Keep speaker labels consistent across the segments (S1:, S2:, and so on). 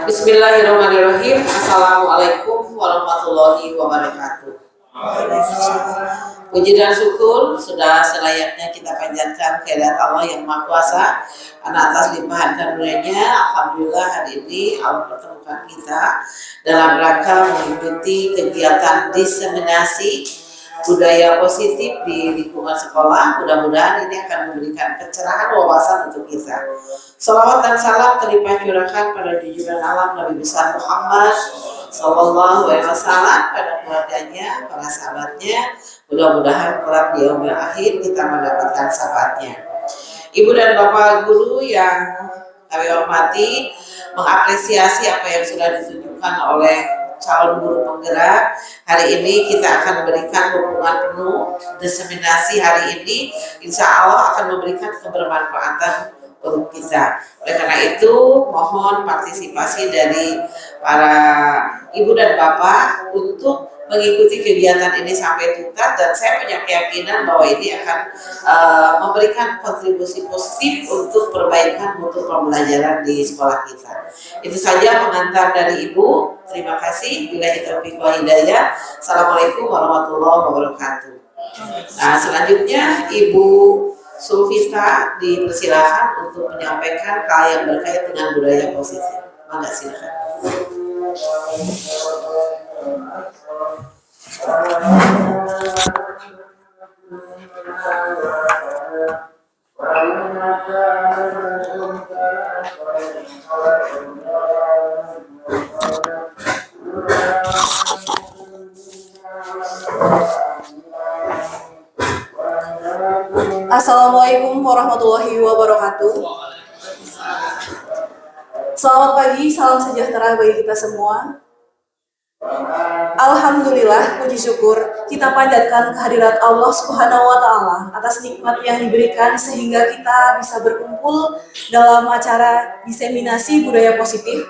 S1: Bismillahirrahmanirrahim. Assalamualaikum warahmatullahi wabarakatuh. Puji dan syukur sudah selayaknya kita panjatkan kehadirat Allah yang Maha Kuasa atas limpahan karunia-Nya. Alhamdulillah hari ini Allah pertemukan kita dalam rangka mengikuti kegiatan diseminasi budaya positif di lingkungan sekolah. Mudah-mudahan ini akan memberikan pencerahan wawasan untuk kita. Salawat dan salam terlimpah curahkan pada junjungan alam Nabi besar Muhammad Sallallahu Alaihi Wasallam, pada keluarganya, para sahabatnya. Mudah-mudahan kelak di yaumil akhir kita mendapatkan syafaatnya. Ibu dan bapak guru yang kami hormati, mengapresiasi apa yang sudah ditunjukkan oleh calon guru penggerak. Hari ini kita akan memberikan dukungan penuh. Diseminasi hari ini insya Allah akan memberikan kebermanfaatan untuk kita. Oleh karena itu mohon partisipasi dari para ibu dan bapak untuk mengikuti kegiatan ini sampai tuntas, dan saya punya keyakinan bahwa ini akan memberikan kontribusi positif untuk perbaikan mutu pembelajaran di sekolah kita. Itu saja pengantar dari Ibu. Terima kasih. Billahi taufiq wal hidayah. Assalamualaikum warahmatullahi wabarakatuh. Nah, selanjutnya Ibu Sulfita dipersilakan untuk menyampaikan hal yang berkait dengan budaya positif. Mangga silakan.
S2: Assalamualaikum warahmatullahi wabarakatuh. Selamat pagi, salam sejahtera bagi kita semua. Alhamdulillah, puji syukur kita panjatkan kehadirat Allah Subhanahu wa Ta'ala atas nikmat yang diberikan sehingga kita bisa berkumpul dalam acara diseminasi budaya positif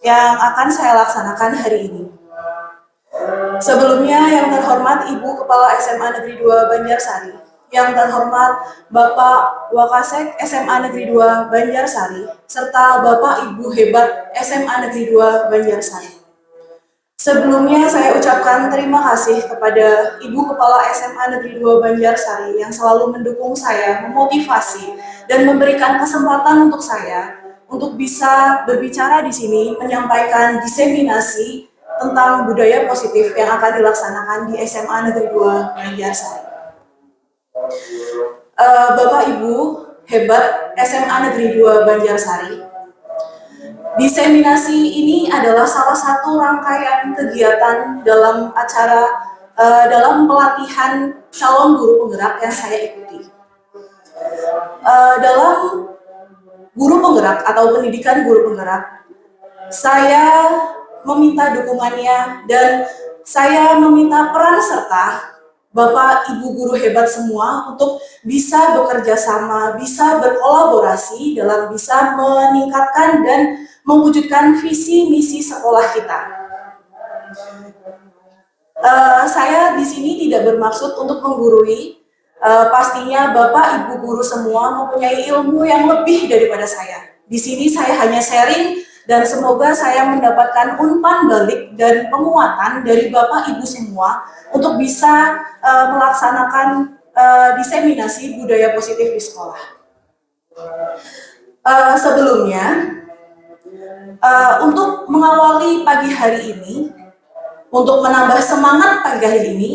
S2: yang akan saya laksanakan hari ini. Sebelumnya, yang terhormat Ibu Kepala SMA Negeri 2 Banjarsari, yang terhormat Bapak Wakasek SMA Negeri 2 Banjarsari, serta Bapak Ibu Hebat SMA Negeri 2 Banjarsari. Sebelumnya saya ucapkan terima kasih kepada Ibu Kepala SMA Negeri 2 Banjarsari yang selalu mendukung saya, memotivasi, dan memberikan kesempatan untuk saya untuk bisa berbicara di sini, menyampaikan diseminasi tentang budaya positif yang akan dilaksanakan di SMA Negeri 2 Banjarsari. Bapak Ibu Hebat SMA Negeri 2 Banjarsari, diseminasi ini adalah salah satu rangkaian kegiatan dalam dalam pelatihan calon guru penggerak yang saya ikuti. Dalam guru penggerak atau pendidikan guru penggerak, saya meminta dukungannya dan saya meminta peran serta Bapak Ibu guru hebat semua untuk bisa bekerja sama, bisa berkolaborasi dalam bisa meningkatkan dan mewujudkan visi misi sekolah kita. Saya di sini tidak bermaksud untuk menggurui. Pastinya Bapak Ibu guru semua mempunyai ilmu yang lebih daripada saya. Di sini saya hanya sharing dan semoga saya mendapatkan umpan balik dan penguatan dari Bapak Ibu semua untuk bisa melaksanakan diseminasi budaya positif di sekolah. Sebelumnya, untuk mengawali pagi hari ini, untuk menambah semangat pagi hari ini,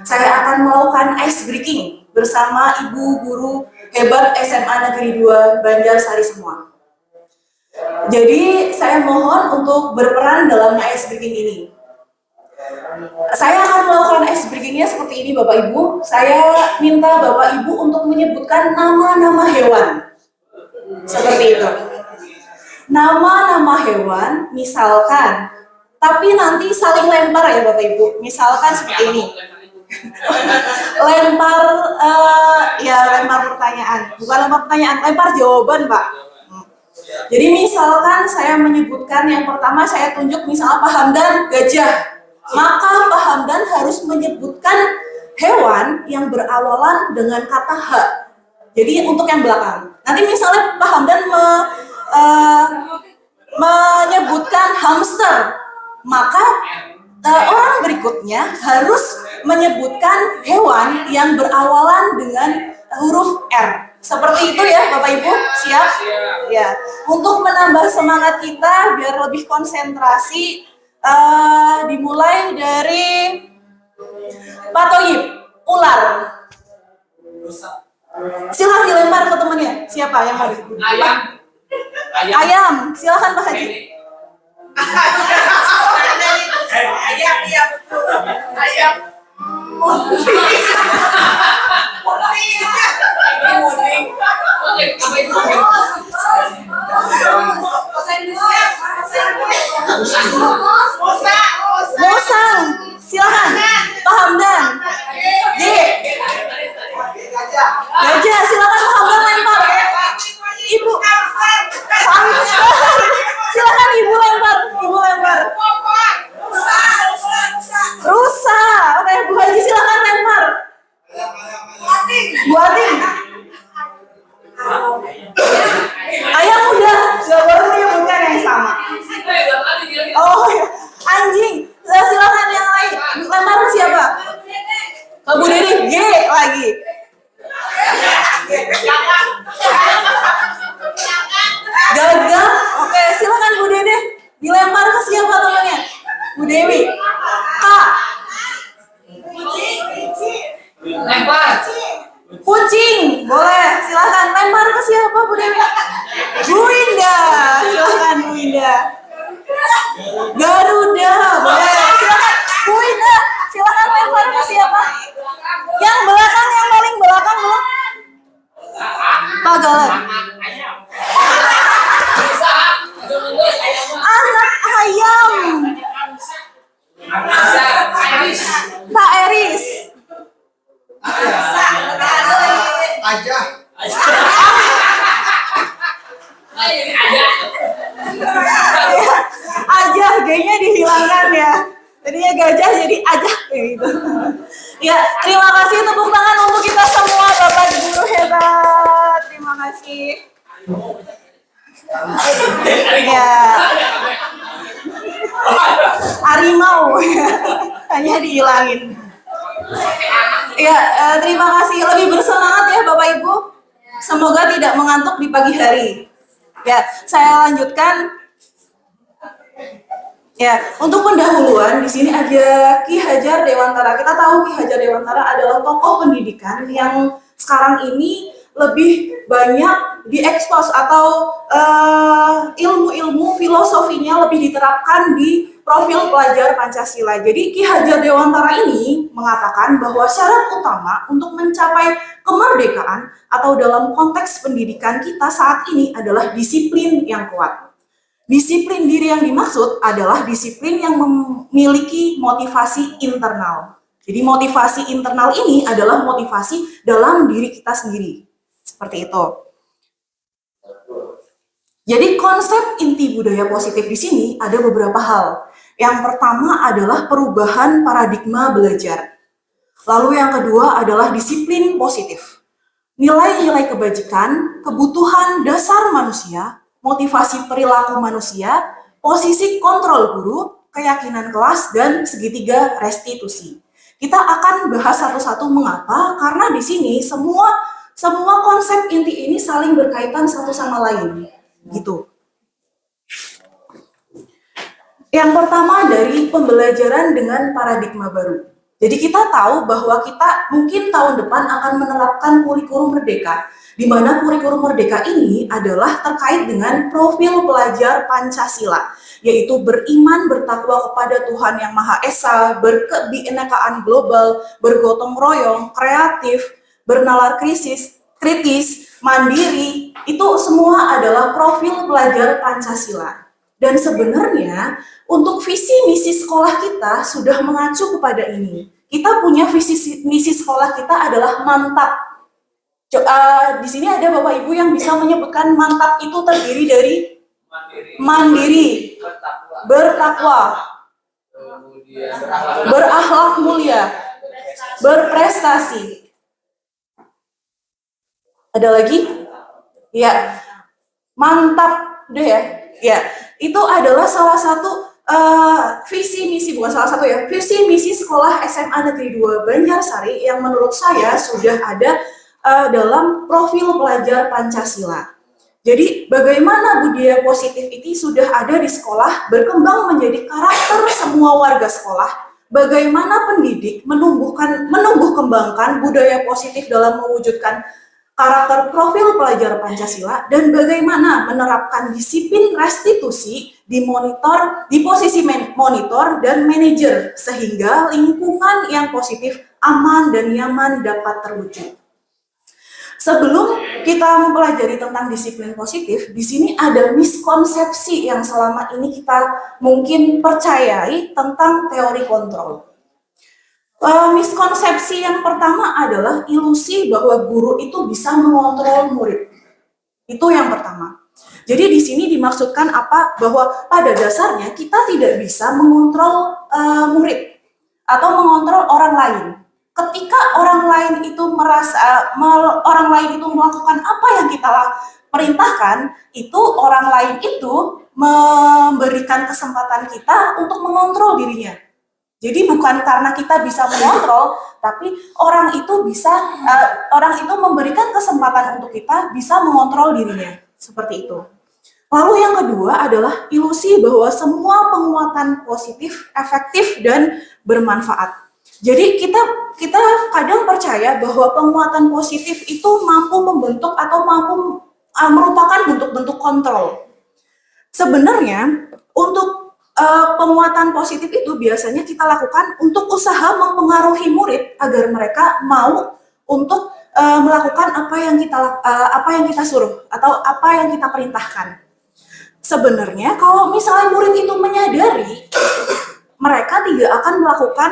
S2: saya akan melakukan ice breaking bersama Ibu Guru Hebat SMA Negeri 2 Banjarsari semua. Jadi saya mohon untuk berperan dalam ice breaking ini. Saya akan melakukan ice breakingnya seperti ini Bapak Ibu. Saya minta Bapak Ibu untuk menyebutkan nama-nama hewan. Seperti itu. Nama-nama hewan, misalkan, tapi nanti saling lempar ya Bapak Ibu. Misalkan seperti ini. Lempar pertanyaan. Bukan lempar pertanyaan, lempar jawaban Pak. Jadi misalkan saya menyebutkan yang pertama, saya tunjuk misalnya Pak Hamdan gajah, maka Pak Hamdan harus menyebutkan hewan yang berawalan dengan kata H. Jadi untuk yang belakang. Nanti misalnya Pak Hamdan menyebutkan H hamster, maka orang berikutnya harus menyebutkan hewan yang berawalan dengan huruf R. Seperti itu ya Bapak Ibu, siap? Ya. Untuk menambah semangat kita biar lebih konsentrasi, dimulai dari Pak Toyib, ular. Silahkan dilempar ke temannya. Siapa yang mau?
S3: Ayam.
S2: Ayam. Silahkan Pak Haji.
S1: Ayam, iya betul. Ayam.
S2: Musang. Silakan. Pak Hamdan. G. Gajah. Silakan Pak Hamdan lempar. Ibu. Hamster. Silakan Ibu lempar. Ibu lempar. Rusa. Oke, Bu Haji silakan lempar. Bu Ating. Ayam udah, nggak boleh menyebutkan yang sama. Oh, anjing. Silakan yang lain. Lempar ke siapa? Ke Bu Dede. G lagi. Gagak. Oke, silakan Bu Dede. Dilempar ke siapa temannya? Bu Dewi. K.
S3: Lempar.
S2: Kucing. Boleh. Silakan lempar ke siapa Bu Dewi? Bu Indah. Silakan Bu Indah. Garuda. Boleh. Silakan Bu Indah. Silakan lempar ke siapa? Yang belakang, yang paling belakang belum? Pak Galan. Anak ayam. Pak Eris.
S4: Aja.
S2: Aja, G-nya dihilangkan ya. Tadinya gajah jadi aja kayak gitu. Ya, terima kasih, tepuk tangan untuk kita semua Bapak Guru hebat. Terima kasih. Ya. Harimau hanya dihilangin. Ya, terima kasih. Lebih bersemangat ya Bapak Ibu. Semoga tidak mengantuk di pagi hari. Ya, saya lanjutkan. Ya, untuk pendahuluan di sini ada Ki Hajar Dewantara. Kita tahu Ki Hajar Dewantara adalah tokoh pendidikan yang sekarang ini lebih banyak diekspos atau ilmu-ilmu filosofinya lebih diterapkan di profil pelajar Pancasila. Jadi Ki Hajar Dewantara ini mengatakan bahwa syarat utama untuk mencapai kemerdekaan atau dalam konteks pendidikan kita saat ini adalah disiplin yang kuat. Disiplin diri yang dimaksud adalah disiplin yang memiliki motivasi internal. Jadi motivasi internal ini adalah motivasi dalam diri kita sendiri. Seperti itu. Jadi konsep inti budaya positif di sini ada beberapa hal. Yang pertama adalah perubahan paradigma belajar. Lalu yang kedua adalah disiplin positif. Nilai-nilai kebajikan, kebutuhan dasar manusia, motivasi perilaku manusia, posisi kontrol guru, keyakinan kelas, dan segitiga restitusi. Kita akan bahas satu-satu mengapa, karena di sini semua konsep inti ini saling berkaitan satu sama lain. Gitu. Yang pertama dari pembelajaran dengan paradigma baru. Jadi kita tahu bahwa kita mungkin tahun depan akan menerapkan kurikulum merdeka, di mana kurikulum merdeka ini adalah terkait dengan profil pelajar Pancasila, yaitu beriman, bertakwa kepada Tuhan Yang Maha Esa, berkebinekaan global, bergotong royong, kreatif, bernalar kritis, mandiri, itu semua adalah profil pelajar Pancasila. Dan sebenarnya untuk visi misi sekolah kita sudah mengacu kepada ini. Kita punya visi misi sekolah kita adalah mantap. Di sini ada Bapak Ibu yang bisa menyebutkan mantap itu terdiri dari mandiri, bertakwa, berakhlak mulia, berprestasi. Ada lagi? Ya, mantap, udah ya. Ya, itu adalah salah satu visi misi, bukan salah satu ya, visi misi sekolah SMA Negeri 2 Banjarsari yang menurut saya sudah ada dalam profil pelajar Pancasila. Jadi bagaimana budaya positif ini sudah ada di sekolah, berkembang menjadi karakter semua warga sekolah. Bagaimana pendidik menumbuh kembangkan budaya positif dalam mewujudkan karakter profil pelajar Pancasila, dan bagaimana menerapkan disiplin restitusi di posisi monitor dan manajer sehingga lingkungan yang positif, aman dan nyaman dapat terwujud. Sebelum kita mempelajari tentang disiplin positif, di sini ada miskonsepsi yang selama ini kita mungkin percayai tentang teori kontrol. Miskonsepsi yang pertama adalah ilusi bahwa guru itu bisa mengontrol murid. Itu yang pertama. Jadi di sini dimaksudkan apa? Bahwa pada dasarnya kita tidak bisa mengontrol murid atau mengontrol orang lain. Ketika orang lain itu melakukan apa yang kita perintahkan, itu orang lain itu memberikan kesempatan kita untuk mengontrol dirinya. Jadi bukan karena kita bisa mengontrol, tapi orang itu memberikan kesempatan untuk kita bisa mengontrol dirinya, seperti itu. Lalu yang kedua adalah ilusi bahwa semua penguatan positif, efektif dan bermanfaat. Jadi kita kadang percaya bahwa penguatan positif itu mampu membentuk atau mampu merupakan bentuk-bentuk kontrol. Sebenarnya untuk penguatan positif itu biasanya kita lakukan untuk usaha mempengaruhi murid agar mereka mau untuk melakukan apa yang kita suruh atau apa yang kita perintahkan. Sebenarnya kalau misalnya murid itu menyadari, mereka tidak akan melakukan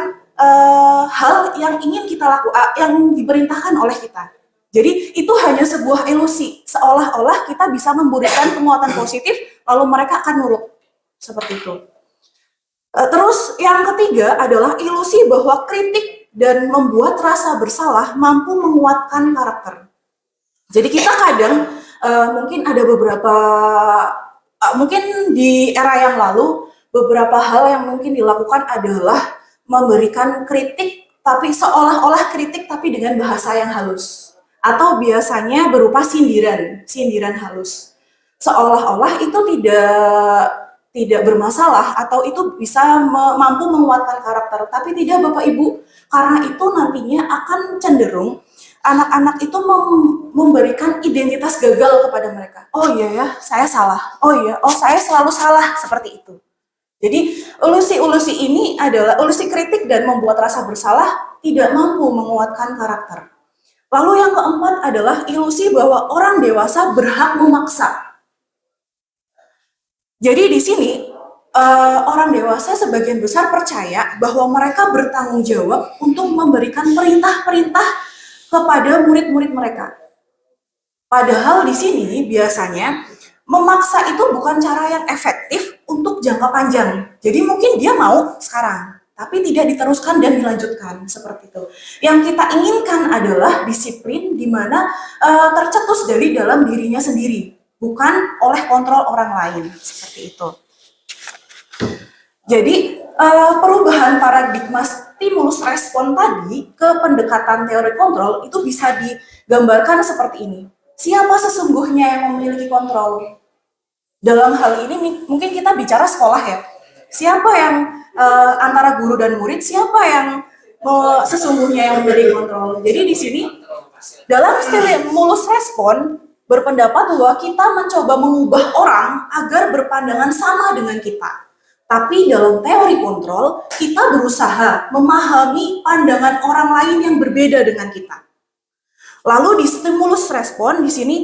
S2: hal yang ingin kita lakukan, yang diperintahkan oleh kita. Jadi itu hanya sebuah ilusi, seolah-olah kita bisa memberikan penguatan positif, lalu mereka akan nurut, seperti itu. Terus yang ketiga adalah ilusi bahwa kritik dan membuat rasa bersalah mampu menguatkan karakter. Jadi kita kadang mungkin ada mungkin di era yang lalu beberapa hal yang mungkin dilakukan adalah memberikan kritik, tapi seolah-olah kritik tapi dengan bahasa yang halus, atau biasanya berupa sindiran halus, seolah-olah itu tidak bermasalah atau itu bisa mampu menguatkan karakter, tapi tidak Bapak Ibu, karena itu nantinya akan cenderung anak-anak itu memberikan identitas gagal kepada mereka. Oh iya ya, saya salah. Oh iya, saya selalu salah, seperti itu. Jadi ilusi ini adalah ilusi kritik dan membuat rasa bersalah tidak mampu menguatkan karakter. Lalu yang keempat adalah ilusi bahwa orang dewasa berhak memaksa. Jadi di sini orang dewasa sebagian besar percaya bahwa mereka bertanggung jawab untuk memberikan perintah-perintah kepada murid-murid mereka. Padahal di sini biasanya memaksa itu bukan cara yang efektif untuk jangka panjang. Jadi mungkin dia mau sekarang, tapi tidak diteruskan dan dilanjutkan, seperti itu. Yang kita inginkan adalah disiplin di mana tercetus dari dalam dirinya sendiri, bukan oleh kontrol orang lain, seperti itu. Jadi perubahan paradigma stimulus respon tadi ke pendekatan teori kontrol itu bisa digambarkan seperti ini. Siapa sesungguhnya yang memiliki kontrol? Dalam hal ini mungkin kita bicara sekolah ya. Siapa yang antara guru dan murid, siapa yang sesungguhnya yang memiliki kontrol? Jadi di sini dalam stimulus respon berpendapat bahwa kita mencoba mengubah orang agar berpandangan sama dengan kita. Tapi dalam teori kontrol, kita berusaha memahami pandangan orang lain yang berbeda dengan kita. Lalu di stimulus respon di sini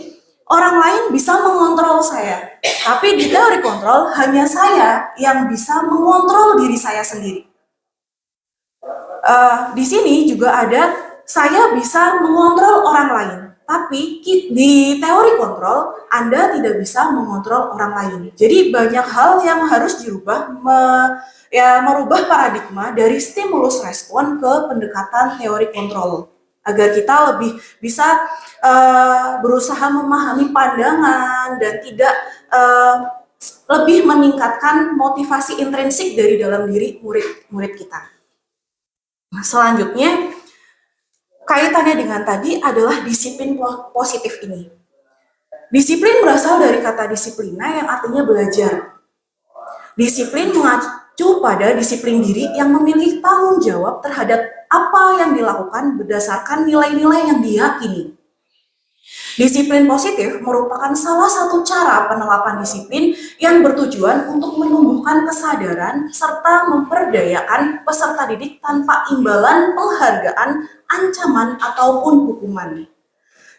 S2: orang lain bisa mengontrol saya, tapi di teori kontrol hanya saya yang bisa mengontrol diri saya sendiri. Di sini juga ada saya bisa mengontrol orang lain, tapi di teori kontrol Anda tidak bisa mengontrol orang lain. Jadi banyak hal yang harus dirubah, merubah paradigma dari stimulus respon ke pendekatan teori kontrol, agar kita lebih bisa berusaha memahami pandangan dan tidak lebih meningkatkan motivasi intrinsik dari dalam diri murid-murid kita. Nah, selanjutnya kaitannya dengan tadi adalah disiplin positif ini. Disiplin berasal dari kata disiplina yang artinya belajar. Disiplin mengacu pada disiplin diri yang memiliki tanggung jawab terhadap apa yang dilakukan berdasarkan nilai-nilai yang diyakini. Disiplin positif merupakan salah satu cara penerapan disiplin yang bertujuan untuk menumbuhkan kesadaran serta memperdayakan peserta didik tanpa imbalan penghargaan, ancaman, ataupun hukuman.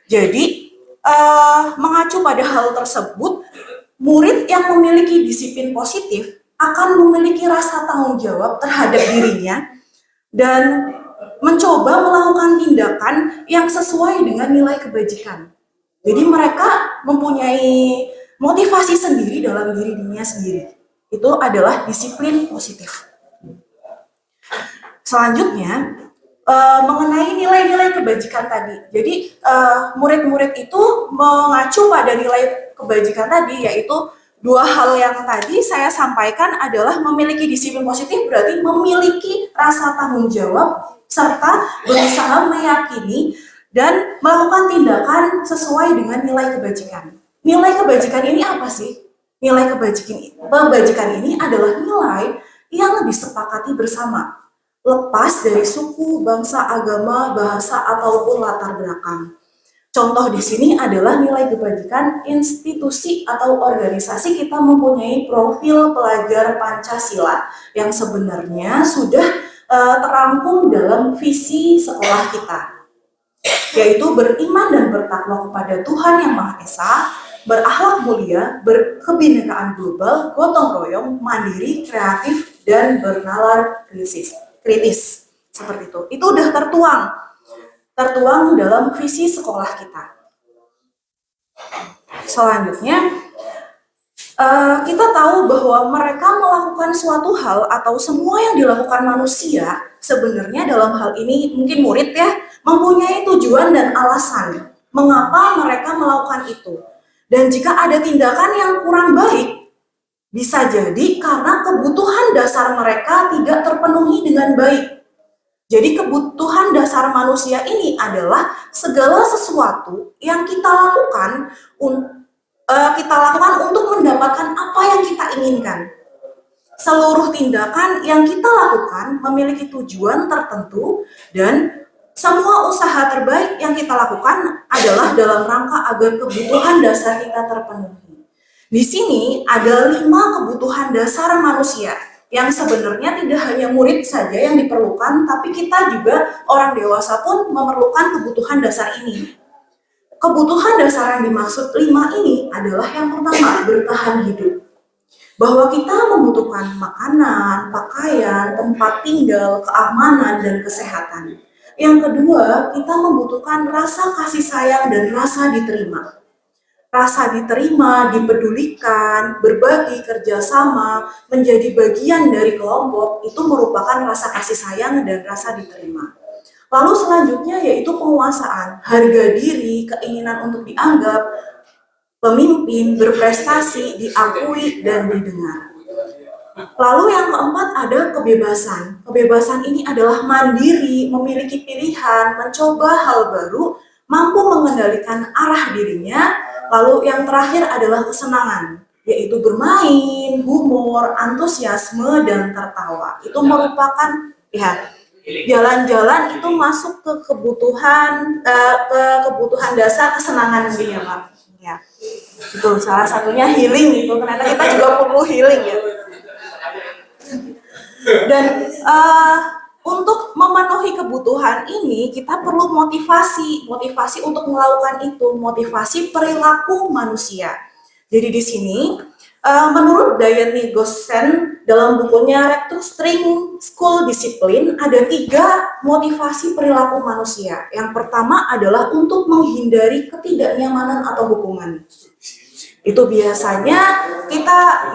S2: Jadi, mengacu pada hal tersebut, murid yang memiliki disiplin positif akan memiliki rasa tanggung jawab terhadap dirinya dan mencoba melakukan tindakan yang sesuai dengan nilai kebajikan. Jadi mereka mempunyai motivasi sendiri dalam dirinya sendiri. Itu adalah disiplin positif. Selanjutnya, mengenai nilai-nilai kebajikan tadi. Jadi murid-murid itu mengacu pada nilai kebajikan tadi, yaitu dua hal yang tadi saya sampaikan adalah memiliki disiplin positif berarti memiliki rasa tanggung jawab serta berusaha meyakini dan melakukan tindakan sesuai dengan nilai kebajikan. Nilai kebajikan ini apa sih? Nilai kebajikan ini adalah nilai yang disepakati bersama, lepas dari suku, bangsa, agama, bahasa, ataupun latar belakang. Contoh di sini adalah nilai kebajikan institusi atau organisasi. Kita mempunyai profil pelajar Pancasila yang sebenarnya sudah terangkum dalam visi sekolah kita, yaitu beriman dan bertakwa kepada Tuhan Yang Maha Esa, berakhlak mulia, berkebinekaan global, gotong royong, mandiri, kreatif, dan bernalar kritis. Seperti itu. Itu udah tertuang dalam visi sekolah kita. Selanjutnya, kita tahu bahwa mereka melakukan suatu hal atau semua yang dilakukan manusia sebenarnya dalam hal ini mungkin murid ya, mempunyai tujuan dan alasan mengapa mereka melakukan itu. Dan jika ada tindakan yang kurang baik, bisa jadi karena kebutuhan dasar mereka tidak terpenuhi dengan baik. Jadi kebutuhan dasar manusia ini adalah segala sesuatu yang kita lakukan untuk mendapatkan apa yang kita inginkan. Seluruh tindakan yang kita lakukan memiliki tujuan tertentu dan semua usaha terbaik yang kita lakukan adalah dalam rangka agar kebutuhan dasar kita terpenuhi. Di sini ada 5 kebutuhan dasar manusia yang sebenarnya tidak hanya murid saja yang diperlukan, tapi kita juga orang dewasa pun memerlukan kebutuhan dasar ini. Kebutuhan dasar yang dimaksud 5 ini adalah yang pertama, bertahan hidup. Bahwa kita membutuhkan makanan, pakaian, tempat tinggal, keamanan, dan kesehatan. Yang kedua, kita membutuhkan rasa kasih sayang dan rasa diterima. Rasa diterima, dipedulikan, berbagi, kerjasama, menjadi bagian dari kelompok, itu merupakan rasa kasih sayang dan rasa diterima. Lalu selanjutnya yaitu penguasaan, harga diri, keinginan untuk dianggap pemimpin, berprestasi, diakui, dan didengar. Lalu yang keempat ada kebebasan. Kebebasan ini adalah mandiri, memiliki pilihan, mencoba hal baru, mampu mengendalikan arah dirinya. Lalu yang terakhir adalah kesenangan, yaitu bermain, humor, antusiasme, dan tertawa. Itu merupakan, lihat, jalan-jalan itu masuk ke kebutuhan dasar kesenangan dunia, Pak. Ya, itu salah satunya healing itu. Ternyata kita juga perlu healing ya. Dan untuk memenuhi kebutuhan ini kita perlu motivasi untuk melakukan itu, motivasi perilaku manusia. Jadi di sini menurut Diane Gossen dalam bukunya Restructuring School Discipline ada 3 motivasi perilaku manusia. Yang pertama adalah untuk menghindari ketidaknyamanan atau hukuman. Itu biasanya kita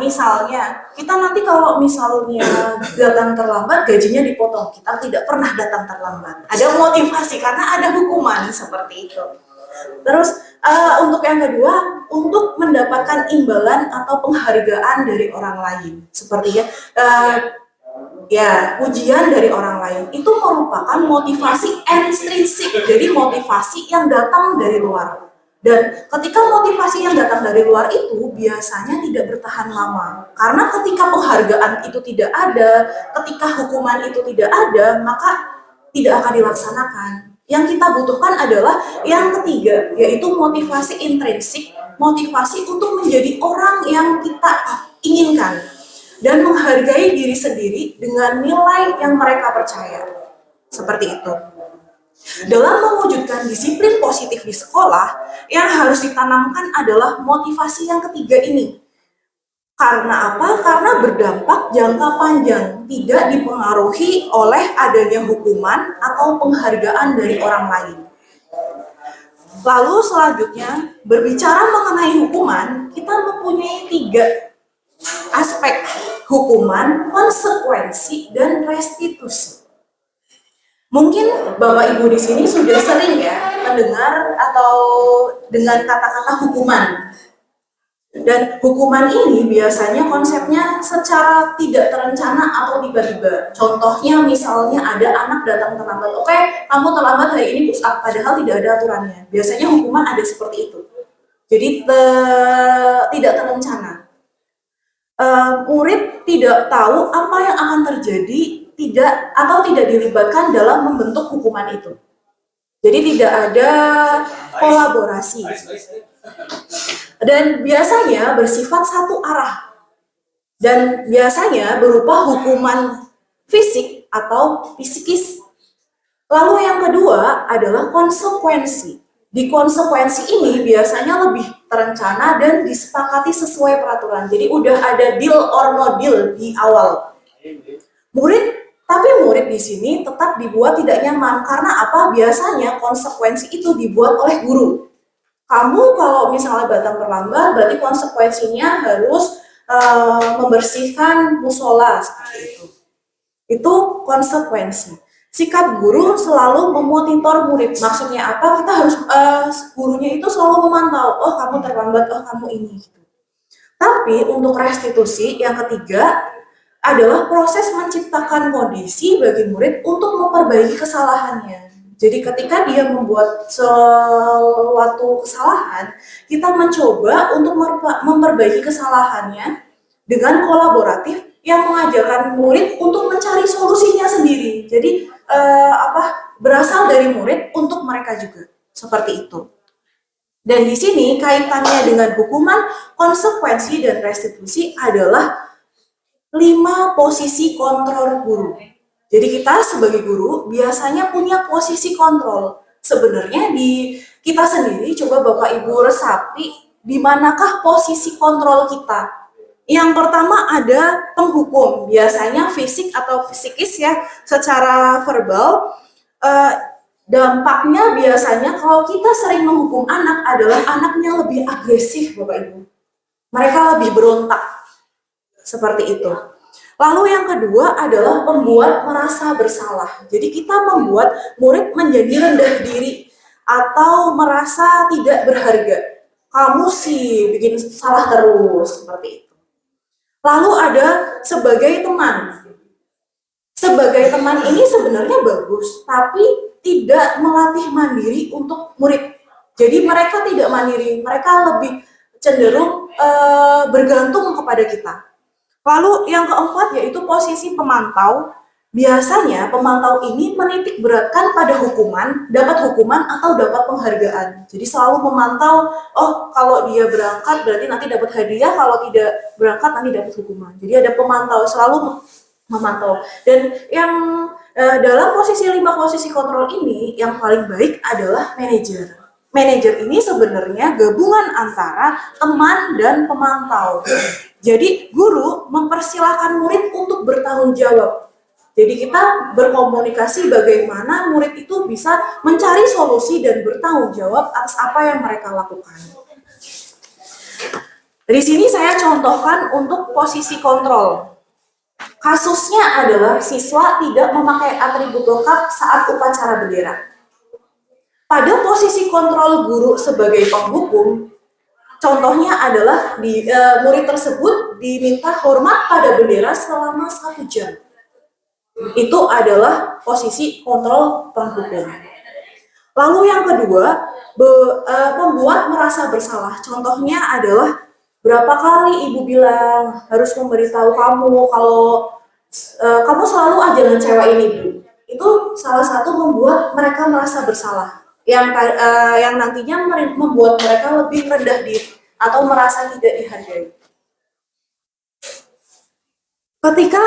S2: nanti kalau misalnya datang terlambat gajinya dipotong, kita tidak pernah datang terlambat. Ada motivasi karena ada hukuman seperti itu. Terus untuk yang kedua, untuk mendapatkan imbalan atau penghargaan dari orang lain, seperti pujian dari orang lain itu merupakan motivasi intrinsik, jadi motivasi yang datang dari luar. Dan ketika motivasi yang datang dari luar itu biasanya tidak bertahan lama, karena ketika penghargaan itu tidak ada, ketika hukuman itu tidak ada, maka tidak akan dilaksanakan. Yang kita butuhkan adalah yang ketiga, yaitu motivasi intrinsik, motivasi untuk menjadi orang yang kita inginkan dan menghargai diri sendiri dengan nilai yang mereka percaya. Seperti itu. Dalam mewujudkan disiplin positif di sekolah, yang harus ditanamkan adalah motivasi yang ketiga ini. Karena apa? Karena berdampak jangka panjang, tidak dipengaruhi oleh adanya hukuman atau penghargaan dari orang lain. Lalu selanjutnya, berbicara mengenai hukuman, kita mempunyai 3 aspek: hukuman, konsekuensi, dan restitusi. Mungkin Bapak Ibu di sini sudah sering ya mendengar atau dengan kata-kata hukuman. Dan hukuman ini biasanya konsepnya secara tidak terencana atau tiba-tiba. Contohnya misalnya ada anak datang terlambat. Oke, kamu terlambat hari ini push up, padahal tidak ada aturannya. Biasanya hukuman ada seperti itu. Jadi tidak terencana. Murid tidak tahu apa yang akan terjadi, tidak dilibatkan dalam membentuk hukuman itu. Jadi tidak ada kolaborasi. Dan biasanya bersifat satu arah. Dan biasanya berupa hukuman fisik atau psikis. Lalu yang kedua adalah konsekuensi. Di konsekuensi ini biasanya lebih terencana dan disepakati sesuai peraturan. Jadi udah ada deal or no deal di awal. Tapi murid di sini tetap dibuat tidak nyaman. Karena apa? Biasanya konsekuensi itu dibuat oleh guru. Kamu kalau misalnya datang terlambat, berarti konsekuensinya harus membersihkan musola seperti itu. Itu konsekuensi. Sikap guru selalu memonitor murid. Maksudnya apa? Kita harus gurunya itu selalu memantau. Oh, kamu terlambat, oh kamu ini. Gitu. Tapi untuk restitusi yang ketiga adalah proses menciptakan kondisi bagi murid untuk memperbaiki kesalahannya. Jadi ketika dia membuat suatu kesalahan, kita mencoba untuk memperbaiki kesalahannya dengan kolaboratif yang mengajarkan murid untuk mencari solusinya sendiri. Jadi berasal dari murid untuk mereka juga. Seperti itu. Dan di sini kaitannya dengan hukuman, konsekuensi, dan restitusi adalah 5 posisi kontrol guru. Jadi kita sebagai guru biasanya punya posisi kontrol. Sebenarnya di kita sendiri, coba Bapak Ibu resapi di manakah posisi kontrol kita. Yang pertama ada penghukum, biasanya fisik atau psikis ya, secara verbal. Dampaknya biasanya kalau kita sering menghukum anak adalah anaknya lebih agresif Bapak Ibu. Mereka lebih berontak. Seperti itu. Lalu yang kedua adalah membuat merasa bersalah. Jadi kita membuat murid menjadi rendah diri atau merasa tidak berharga. Kamu sih bikin salah terus, seperti itu. Lalu ada sebagai teman. Sebagai teman ini sebenarnya bagus, tapi tidak melatih mandiri untuk murid. Jadi mereka tidak mandiri, mereka lebih cenderung bergantung kepada kita. Lalu yang keempat yaitu posisi pemantau. Biasanya pemantau ini menitik beratkan pada hukuman, dapat hukuman atau dapat penghargaan. Jadi selalu memantau, oh kalau dia berangkat berarti nanti dapat hadiah, kalau tidak berangkat nanti dapat hukuman. Jadi ada pemantau, selalu memantau. Dan yang dalam posisi 5 posisi kontrol ini, yang paling baik adalah manajer. Manajer ini sebenarnya gabungan antara teman dan pemantau. Jadi guru mempersilahkan murid untuk bertanggung jawab. Jadi kita berkomunikasi bagaimana murid itu bisa mencari solusi dan bertanggung jawab atas apa yang mereka lakukan. Di sini saya contohkan untuk posisi kontrol. Kasusnya adalah siswa tidak memakai atribut lengkap saat upacara bendera. pada posisi kontrol guru sebagai penghukum, contohnya adalah murid tersebut diminta hormat pada bendera selama 1 jam. Itu adalah posisi kontrol penghukum. Lalu yang kedua, membuat merasa bersalah. Contohnya adalah berapa kali ibu bilang harus memberitahu kamu kalau kamu selalu aja ngecewain ibu. Itu salah satu membuat mereka merasa bersalah. Yang nantinya membuat mereka lebih rendah diri atau merasa tidak dihargai. Ketika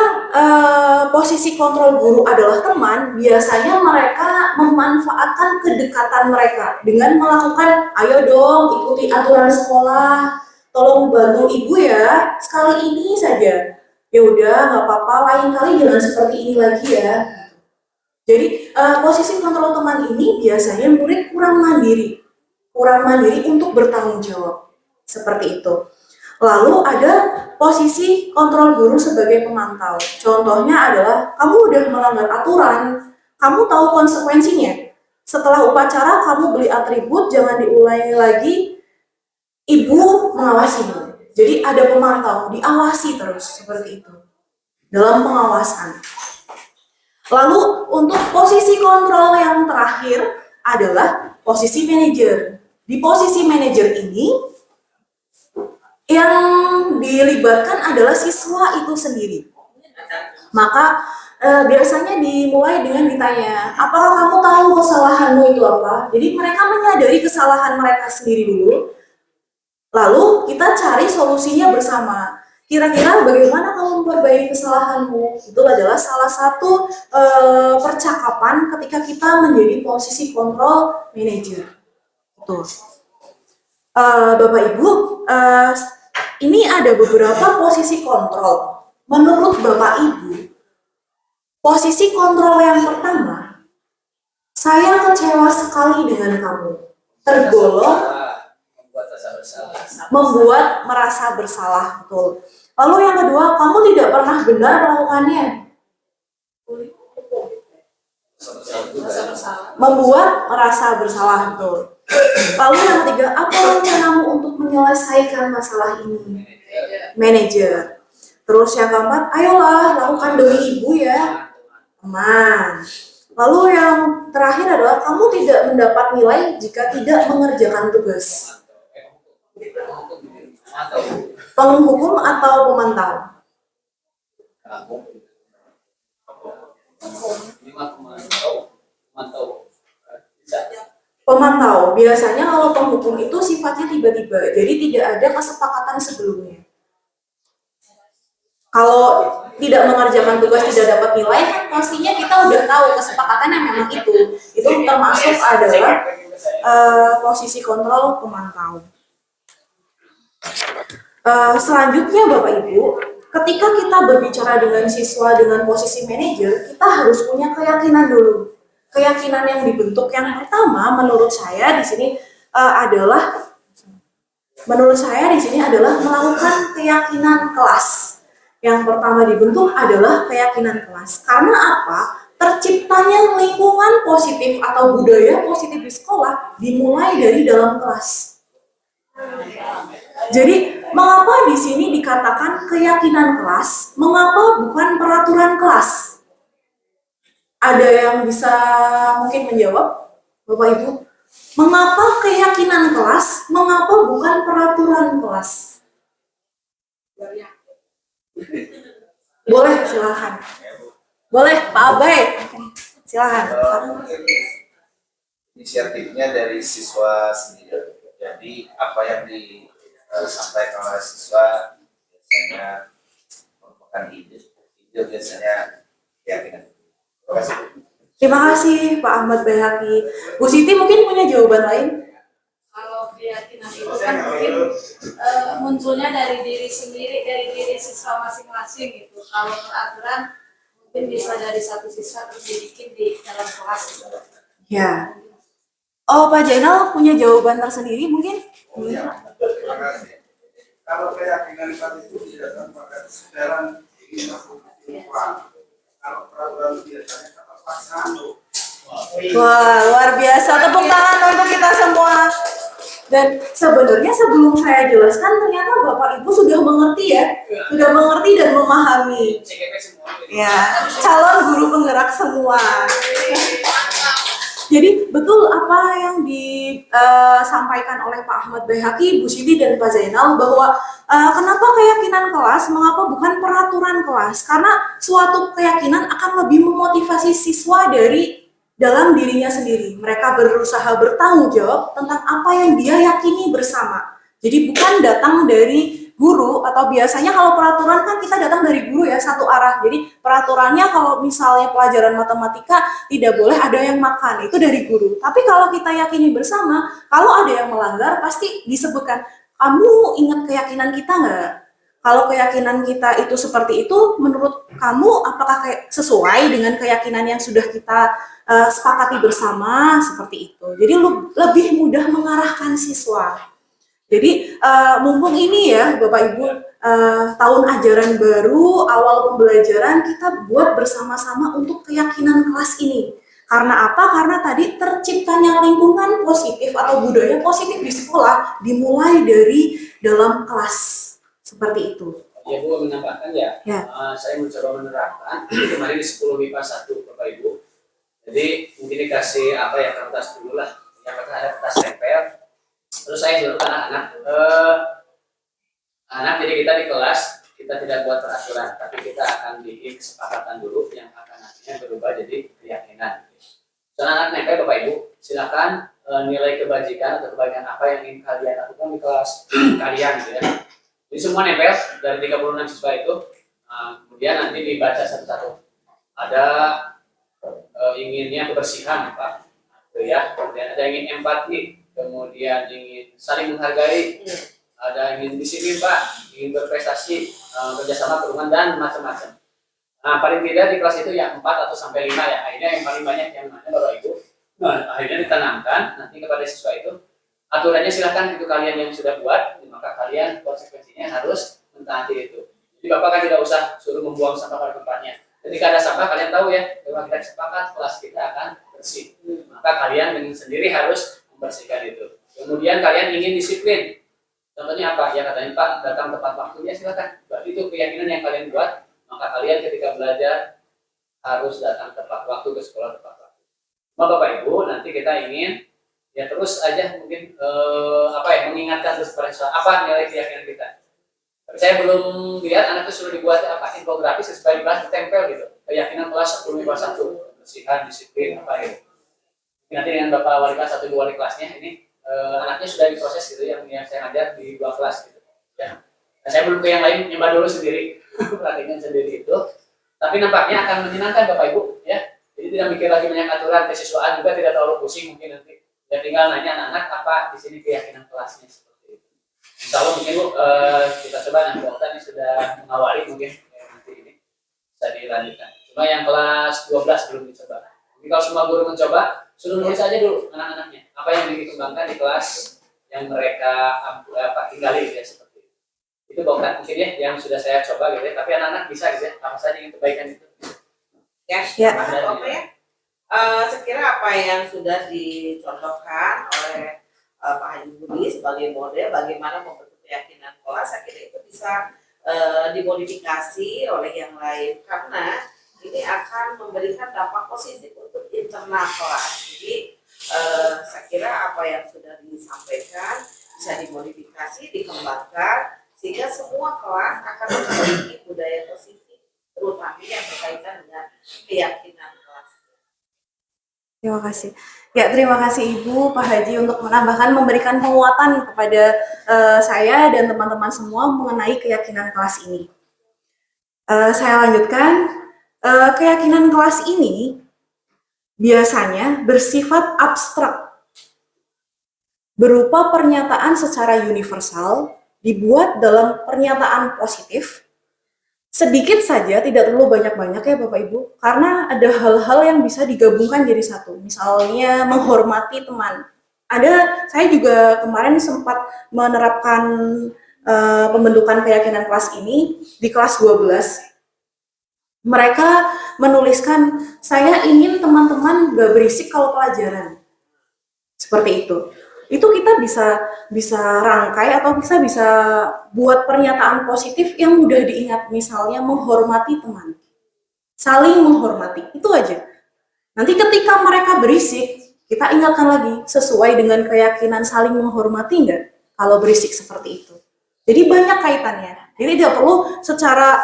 S2: posisi kontrol guru adalah teman, biasanya mereka memanfaatkan kedekatan mereka dengan melakukan, ayo dong ikuti aturan sekolah, tolong bantu ibu ya, sekali ini saja. Ya udah, nggak apa-apa, lain kali jangan seperti ini lagi ya. Jadi posisi kontrol teman ini biasanya murid kurang mandiri untuk bertanggung jawab, seperti itu. Lalu ada posisi kontrol guru sebagai pemantau. Contohnya adalah kamu udah melanggar aturan, kamu tahu konsekuensinya. Setelah upacara kamu beli atribut, jangan diulangi lagi, ibu mengawasimu. Jadi ada pemantau, diawasi terus, seperti itu. Dalam pengawasan. Lalu untuk posisi kontrol yang terakhir adalah posisi manajer. Di posisi manajer ini yang dilibatkan adalah siswa itu sendiri. Maka biasanya dimulai dengan ditanya, apakah kamu tahu kesalahanmu itu apa? Jadi mereka menyadari kesalahan mereka sendiri dulu. Lalu kita cari solusinya bersama. Kira-kira bagaimana kamu memperbaiki kesalahanmu? Itu adalah salah satu percakapan ketika kita menjadi posisi kontrol manager. Betul. Bapak Ibu, ini ada beberapa posisi kontrol. Menurut Bapak Ibu, posisi kontrol yang pertama, saya kecewa sekali dengan kamu. Tergolong membuat merasa bersalah, betul. Lalu yang kedua, kamu tidak pernah benar melakukannya. Membuat merasa bersalah, betul. Lalu yang ketiga, apa rencanamu untuk menyelesaikan masalah ini? Manajer. Terus yang keempat, ayolah lakukan demi ibu ya, teman. Lalu yang terakhir adalah kamu tidak mendapat nilai jika tidak mengerjakan tugas. Penghukum atau pemantau? Pemantau. Biasanya kalau penghukum itu sifatnya tiba-tiba, jadi tidak ada kesepakatan sebelumnya. Kalau tidak mengerjakan tugas tidak dapat nilai, kan pastinya kita udah tahu kesepakatannya memang itu. Itu termasuk adalah posisi kontrol pemantau. Selanjutnya Bapak Ibu, ketika kita berbicara dengan siswa dengan posisi manajer, kita harus punya keyakinan dulu. Keyakinan yang dibentuk yang pertama menurut saya di sini adalah melakukan keyakinan kelas. Yang pertama dibentuk adalah keyakinan kelas. Karena apa? Terciptanya lingkungan positif atau budaya positif di sekolah dimulai dari dalam kelas. Jadi, mengapa di sini dikatakan keyakinan kelas? Mengapa bukan peraturan kelas? Ada yang bisa mungkin menjawab, Bapak Ibu? Mengapa keyakinan kelas? Mengapa bukan peraturan kelas? Boleh, silakan. Boleh, Pak Abai. Silakan.
S5: Inisiatifnya dari siswa sendiri. Jadi apa yang disampaikan oleh siswa biasanya merupakan ide biasanya keyakinan. Terima kasih.
S2: Terima kasih Pak Ahmad Bayhaqi. Bu Siti mungkin punya jawaban lain?
S3: Kalau keyakinan itu kan mungkin munculnya dari diri sendiri, dari diri siswa masing-masing gitu. Kalau peraturan mungkin bisa dari satu siswa terus dibikin di dalam kelas gitu.
S2: Ya. Oh, Pak Jainal punya jawaban tersendiri mungkin?
S4: Ya, terima kasih. Kalau keyakinan itu tidak merupakan kesadaran ingin melakukan. Kalau peraturan biasanya kata paksaan,
S2: Wah, luar biasa. Tepuk tangan untuk kita semua. Dan sebenarnya sebelum saya jelaskan, ternyata Bapak Ibu sudah mengerti ya, sudah mengerti dan memahami. Ya, calon guru penggerak semua. Jadi betul apa yang disampaikan oleh Pak Ahmad Baihaqi, Bu Siti dan Pak Zainal bahwa kenapa keyakinan kelas, mengapa bukan peraturan kelas? Karena suatu keyakinan akan lebih memotivasi siswa dari dalam dirinya sendiri. Mereka berusaha bertanggung jawab tentang apa yang dia yakini bersama. Jadi bukan datang dari guru, atau biasanya kalau peraturan kan kita datang dari guru ya, satu arah. Jadi peraturannya kalau misalnya pelajaran matematika tidak boleh ada yang makan, itu dari guru. Tapi kalau kita yakini bersama, kalau ada yang melanggar pasti disebutkan, kamu ingat keyakinan kita nggak? Kalau keyakinan kita itu seperti itu, menurut kamu apakah sesuai dengan keyakinan yang sudah kita sepakati bersama, seperti itu. Jadi lebih mudah mengarahkan siswa. Jadi mumpung ini ya Bapak Ibu, tahun ajaran baru, awal pembelajaran, kita buat bersama-sama untuk keyakinan kelas ini. Karena apa? Karena tadi terciptanya lingkungan positif atau budaya positif di sekolah dimulai dari dalam kelas. Seperti itu.
S6: Ya Bu, menambahkan ya, saya mencoba menerapkan kemarin di 10 MIPA 1 Bapak Ibu. Jadi mungkin dikasih apa ya, kertas dulu lah, yang ada kertas tempel. Terus saya suruh anak-anak, jadi kita di kelas kita tidak buat peraturan, tapi kita akan bikin kesepakatan dulu yang akan nantinya berubah jadi keyakinan. So, anak nempel Bapak Ibu, silakan nilai kebajikan atau kebaikan apa yang ingin kalian lakukan di kelas kalian gitu ya. Jadi semua nempel dari 36 siswa itu, kemudian nanti dibaca satu-satu. Ada inginnya kebersihan Pak, gitu ya. Kemudian ada ingin empati, kemudian ingin saling menghargai, ada ingin disiplin Pak, ingin berprestasi, kerjasama keuangan dan macam-macam. Nah paling tidak di kelas itu ya 4 atau sampai 5 ya. Akhirnya yang paling banyak yang mana Bapak Ibu. Nah akhirnya ditanamkan nanti kepada siswa itu. Aturannya silahkan itu kalian yang sudah buat, maka kalian konsekuensinya harus mentaati itu. Jadi Bapak kan tidak usah suruh membuang sampah pada tempatnya. Ketika ada sampah kalian tahu ya, bahwa kita sepakat kelas kita akan bersih. Maka kalian dengan sendiri harus membersihkan itu. Kemudian kalian ingin disiplin. Contohnya apa? Ya katanya Pak datang tepat waktunya silakan. Berarti itu keyakinan yang kalian buat. Maka kalian ketika belajar harus datang tepat waktu ke sekolah tepat waktu. Maka Bapak Ibu nanti kita ingin ya terus aja mungkin mengingatkan terus pada siswa apa nilai keyakinan kita. Tapi saya belum lihat anak itu sudah dibuat infografis supaya dibahas ditempel gitu. Keyakinan kelas 10 MIPA 1, kebersihan, disiplin apa gitu. Nanti dengan Bapak wali kelas 1 wali kelasnya ini anaknya sudah diproses gitu yang saya ngajar di 2 kelas gitu. Ya. Nah, saya belum ke yang lain nyoba dulu sendiri, perhatikan sendiri itu. Tapi nampaknya akan menyenangkan Bapak Ibu ya. Jadi tidak mikir lagi banyak aturan, kesiswaan juga tidak terlalu pusing mungkin nanti. Ya tinggal nanya anak-anak apa di sini keyakinan kelasnya seperti itu. Insya Allah mungkin Bu, kita coba nanti Dokter ini sudah mengawali mungkin nanti ini bisa dilanjutkan. Cuma yang kelas 12 belum dicoba. Jadi kalau semua guru mencoba, suruh nulis aja dulu anak-anaknya apa yang dikembangkan di kelas yang mereka tinggali ya seperti itu. Itu Dokter mungkin ya yang sudah saya coba gitu ya. Tapi anak-anak bisa gitu ya, apa saja yang kebaikan itu.
S1: Ya, apa ya? Sekira apa yang sudah dicontohkan oleh Pak Haji Budi sebagai model bagaimana membentuk keyakinan kelas, saya kira itu bisa dimodifikasi oleh yang lain karena ini akan memberikan dampak positif untuk internal kelas. Jadi saya kira apa yang sudah disampaikan bisa dimodifikasi, dikembangkan sehingga semua kelas akan memiliki budaya positif, terutama yang berkaitan dengan keyakinan kelas.
S2: Terima kasih. Ya, terima kasih Ibu, Pak Haji untuk menambahkan, memberikan penguatan kepada saya dan teman-teman semua mengenai keyakinan kelas ini. Saya lanjutkan, keyakinan kelas ini biasanya bersifat abstrak, berupa pernyataan secara universal, dibuat dalam pernyataan positif, sedikit saja, tidak perlu banyak-banyak ya Bapak Ibu, karena ada hal-hal yang bisa digabungkan jadi satu. Misalnya menghormati teman. Saya juga kemarin sempat menerapkan pembentukan keyakinan kelas ini di kelas 12. Mereka menuliskan, saya ingin teman-teman gak berisik kalau pelajaran. Seperti itu. Itu kita bisa rangkai atau bisa buat pernyataan positif yang mudah diingat. Misalnya menghormati teman. Saling menghormati. Itu aja. Nanti ketika mereka berisik, kita ingatkan lagi sesuai dengan keyakinan saling menghormati enggak kalau berisik seperti itu. Jadi banyak kaitannya. Jadi tidak perlu secara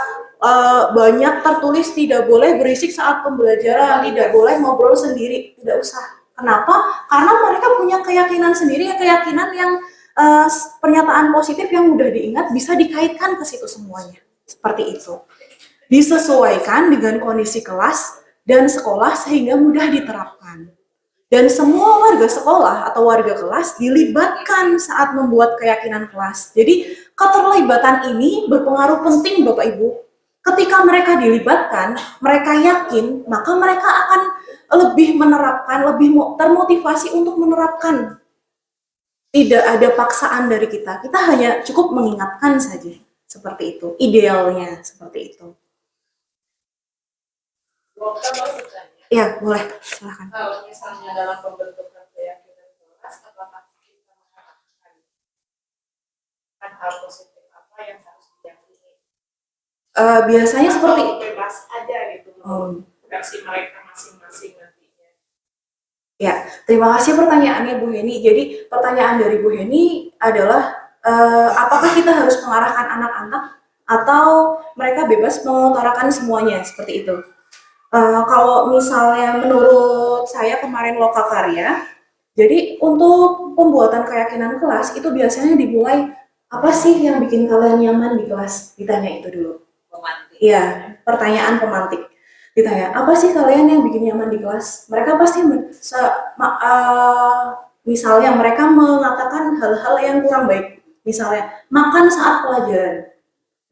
S2: banyak tertulis tidak boleh berisik saat pembelajaran, tidak boleh ngobrol sendiri, tidak usah. Kenapa? Karena mereka punya keyakinan sendiri, keyakinan yang pernyataan positif yang mudah diingat bisa dikaitkan ke situ semuanya. Seperti itu. Disesuaikan dengan kondisi kelas dan sekolah sehingga mudah diterapkan. Dan semua warga sekolah atau warga kelas dilibatkan saat membuat keyakinan kelas. Jadi keterlibatan ini berpengaruh penting Bapak Ibu. Ketika mereka dilibatkan, mereka yakin, maka mereka akan lebih menerapkan, lebih termotivasi untuk menerapkan. Tidak ada paksaan dari kita hanya cukup mengingatkan saja. Seperti itu, idealnya seperti itu. Ya, boleh, silakan.
S3: Kalau misalnya dalam pembentukan keyakinan kelas, apakah kita mengharapkan hal positif apa yang harus diyakini?
S2: Biasanya seperti
S3: bebas aja gitu, versi mereka masing-masing nantinya.
S2: Ya, terima kasih pertanyaannya Bu Heni. Jadi pertanyaan dari Bu Heni adalah apakah kita harus mengarahkan anak-anak atau mereka bebas mengutarakan semuanya seperti itu? Kalau misalnya menurut saya kemarin Lokakarya, jadi untuk pembuatan keyakinan kelas itu biasanya dimulai apa sih yang bikin kalian nyaman di kelas? Ditanya itu dulu.
S1: Pemantik.
S2: Iya, pertanyaan pemantik. Ditanya, apa sih kalian yang bikin nyaman di kelas? Mereka pasti misalnya mereka mengatakan hal-hal yang kurang baik. Misalnya, makan saat pelajaran.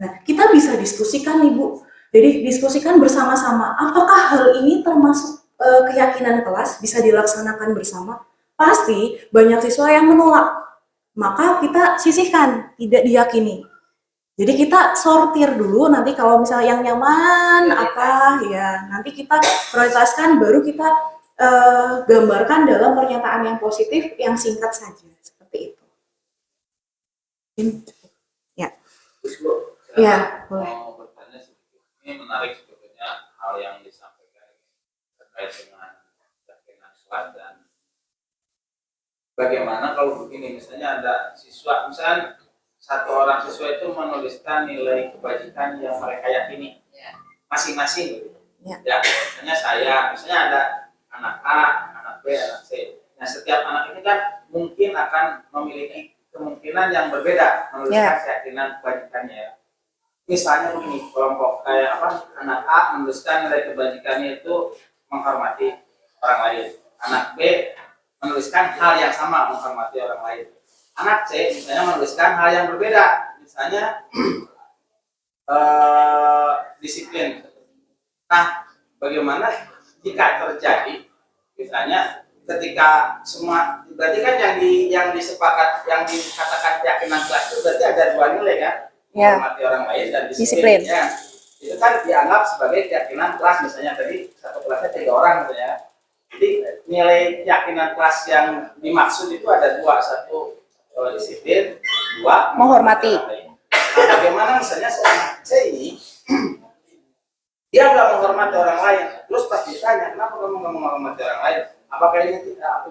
S2: Nah, kita bisa diskusikan nih Bu. Jadi diskusikan bersama-sama, apakah hal ini termasuk keyakinan kelas bisa dilaksanakan bersama? Pasti banyak siswa yang menolak, maka kita sisihkan, tidak diyakini. Jadi kita sortir dulu, nanti kalau misalnya yang nyaman apa, ya nanti kita prioritaskan, baru kita gambarkan dalam pernyataan yang positif, yang singkat saja, seperti itu. Ya. Ya, boleh.
S5: Ini menarik sebetulnya hal yang disampaikan terkait dengan keyakinan kelas dan bagaimana kalau begini, misalnya ada siswa, misalnya satu orang siswa itu menuliskan nilai kebajikan yang mereka yakini masing-masing. Ya, misalnya ada anak A, anak B, anak C. Nah, setiap anak ini kan mungkin akan memiliki kemungkinan yang berbeda menuliskan keyakinan kebajikannya. Misalnya begini, kelompok anak A menuliskan nilai kebajikannya itu menghormati orang lain. Anak B menuliskan hal yang sama, menghormati orang lain. Anak C misalnya menuliskan hal yang berbeda, misalnya disiplin. Nah, bagaimana jika terjadi, misalnya ketika semua, berarti kan yang dikatakan keyakinan kelas itu berarti ada dua nilai kan? Menghormati orang lain dan disiplin. Ya. Itu kan dianggap sebagai keyakinan kelas, misalnya tadi satu kelasnya 3 orang misalnya. Jadi nilai keyakinan kelas yang dimaksud itu ada dua, satu disiplin, dua
S2: menghormati.
S5: Nah, bagaimana misalnya seorang C ini dia nggak menghormati orang lain, terus pas ditanya kenapa kamu nggak menghormati orang lain? Apakah ini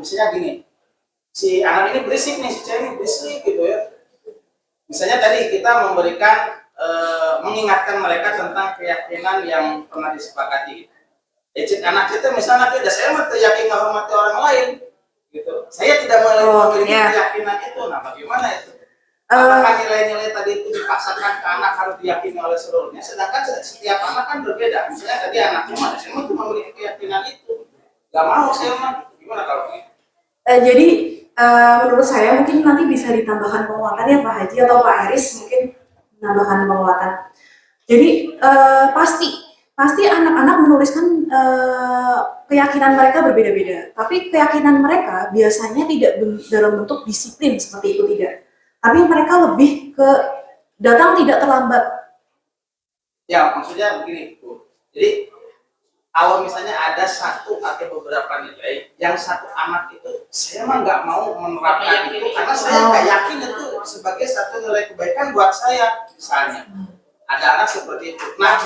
S5: misalnya gini, si anak ini berisik nih, si C ini berisik gitu ya. Misalnya tadi kita memberikan mengingatkan mereka tentang keyakinan yang pernah disepakati. Anak kita misalnya saya yakin menghormati orang lain, gitu. Saya tidak memiliki keyakinan itu. Nah, bagaimana itu? Apakah nilai-nilai tadi itu dipaksakan ke anak harus diyakini oleh seluruhnya? Sedangkan setiap anak kan berbeda. Misalnya tadi anaknya saya itu memiliki keyakinan itu, nggak mau saya gimana kalau begitu? Jadi menurut saya mungkin nanti bisa ditambahkan penguatan ya Pak Haji atau Pak Eris, mungkin menambahkan penguatan. Jadi pasti anak-anak menuliskan keyakinan mereka berbeda-beda. Tapi keyakinan mereka biasanya tidak dalam bentuk disiplin seperti itu, tidak. Tapi mereka lebih ke datang tidak terlambat. Ya maksudnya begini Bu, Jadi kalau misalnya ada satu atau beberapa nilai, yang satu anak itu saya mah nggak mau menerapkan itu karena saya nggak yakin itu sebagai satu nilai kebaikan buat saya. Misalnya ada anak seperti itu. Nah,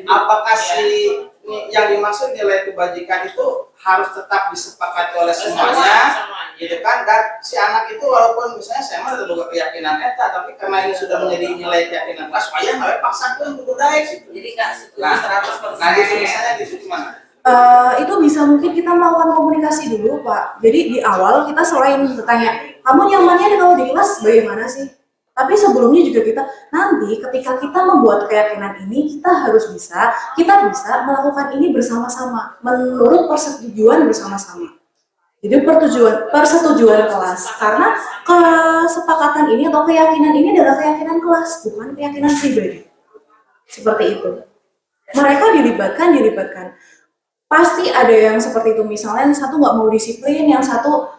S5: apakah si yang dimaksud nilai kebajikan itu harus tetap disepakati oleh semuanya, gitu kan? Dan si anak itu walaupun misalnya saya mah ada keyakinan eta, tapi karena ini sudah menjadi nilai keyakinan kelas, supaya nggak paksakan untuk baik gitu.
S1: Jadi nggak setuju
S5: Nah,
S1: 100%.
S5: nah itu misalnya di situ gimana?
S2: Itu bisa mungkin kita melakukan komunikasi dulu, Pak. Jadi di awal kita selain bertanya, kamu nyamannya kalau di kelas bagaimana sih? Tapi sebelumnya juga kita nanti ketika kita membuat keyakinan ini kita bisa melakukan ini bersama-sama menurut persetujuan bersama-sama. Jadi persetujuan kelas karena kesepakatan ini atau keyakinan ini adalah keyakinan kelas bukan keyakinan pribadi. Seperti itu. Mereka dilibatkan. Pasti ada yang seperti itu, misalnya yang satu nggak mau disiplin, yang satu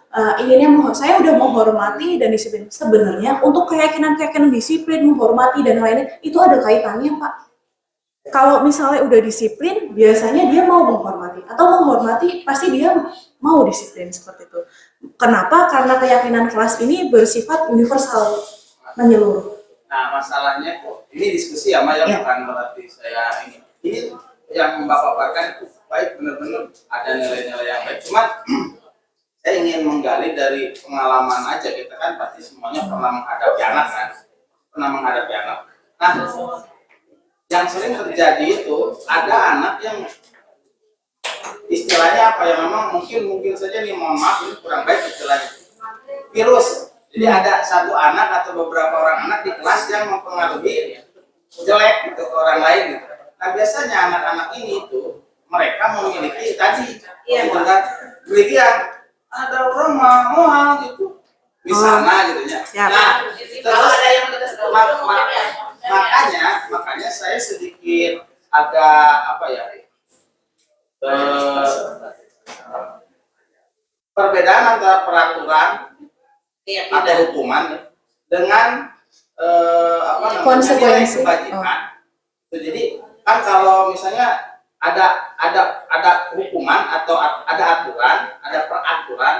S2: saya udah menghormati dan disiplin. Sebenarnya untuk keyakinan disiplin, menghormati dan lainnya itu ada kaitannya, Pak. Kalau misalnya udah disiplin, biasanya dia mau menghormati, atau menghormati pasti dia mau disiplin seperti itu. Kenapa? Karena keyakinan kelas ini bersifat universal, menyeluruh.
S5: Nah, masalahnya kok ini diskusi ya, Maya, bukan berarti saya ini. Ini yang Bapak paparkan itu baik, benar-benar ada nilai-nilai yang baik. Cuma saya ingin menggali dari pengalaman aja, kita kan pasti semuanya pernah menghadapi anak kan, Nah, yang sering terjadi itu ada anak yang istilahnya apa ya, memang mungkin saja nih, mohon maaf ini kurang baik istilahnya, virus. Jadi ada satu anak atau beberapa orang anak di kelas yang mempengaruhi jelek gitu ke orang lain gitu. Nah, biasanya anak-anak ini itu mereka memiliki tadi memiliki yang ada orang mau gitu misalnya gitu ya. Nah, terus
S1: ada yang
S5: makanya saya sedikit agak apa ya, perbedaan antara peraturan atau hukuman dengan
S2: konsekuensi
S5: kebajikan. Jadi kan kalau misalnya ada hukuman atau ada aturan, ada peraturan,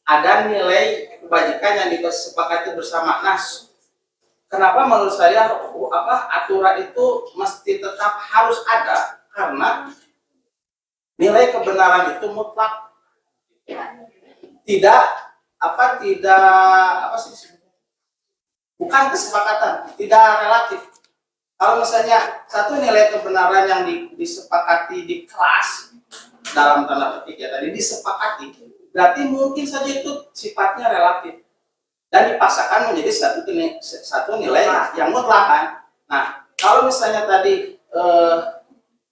S5: ada nilai kebajikan yang disepakati bersama. Nah, kenapa menurut saya aturan itu mesti tetap harus ada? Karena nilai kebenaran itu mutlak, bukan kesepakatan, tidak relatif. Kalau misalnya satu nilai kebenaran yang disepakati di kelas dalam tanda petik ya tadi disepakati, berarti mungkin saja itu sifatnya relatif dan dipaksakan menjadi satu nilai yang mutlak kan. Nah, kalau misalnya tadi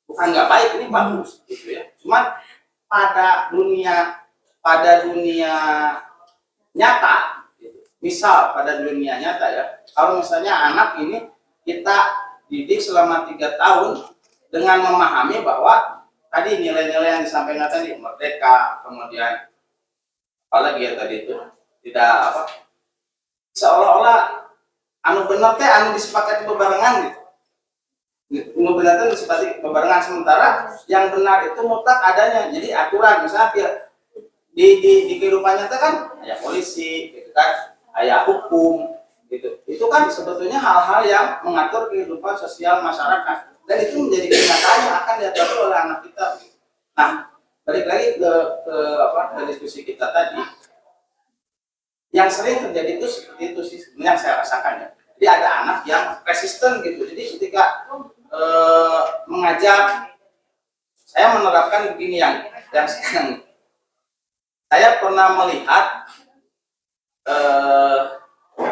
S5: bukan nggak baik, ini bagus gitu ya. Cuman pada dunia nyata, misal pada dunia nyata ya, kalau misalnya anak ini kita didik selama 3 tahun dengan memahami bahwa tadi nilai-nilai yang disampaikan tadi, merdeka, kemudian apalagi ya tadi itu tidak seolah-olah anu benar teh anu disepakati bebarengan gitu. Anu benar teh disepakati bebarengan, sementara yang benar itu mutlak adanya. Jadi aturan misalnya di kehidupan nyata kan ada polisi gitu kan, ada hukum gitu. Itu kan sebetulnya hal-hal yang mengatur kehidupan sosial masyarakat, dan itu menjadi kenyataan yang akan dihadapi oleh anak kita. Nah, balik lagi ke diskusi kita tadi, yang sering terjadi itu seperti itu sih sebenarnya yang saya rasakan ya. Jadi ada anak yang resisten gitu. Jadi ketika mengajar, saya menerapkan begini yang sekarang. Saya pernah melihat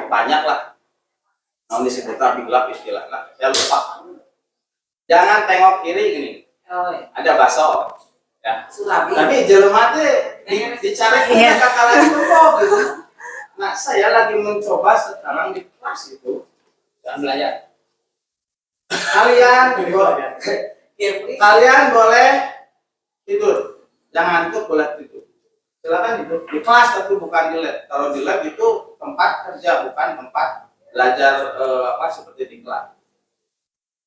S5: banyak lah, namun disebut nabi gelap istilahnya, saya lupa. Jangan tengok kiri gini, ada bakso, ya.
S1: Sulabi.
S5: Tapi jelema teh dicari kakalan itu kok gitu. Nah, saya lagi mencoba sekarang di kelas itu,
S6: Jangan belajar.
S5: kalian boleh tidur, jangan ngantuk, boleh tidur. Silakan tidur di kelas, tapi bukan di lab. Kalau di lab itu tempat kerja, bukan tempat belajar seperti di kelas.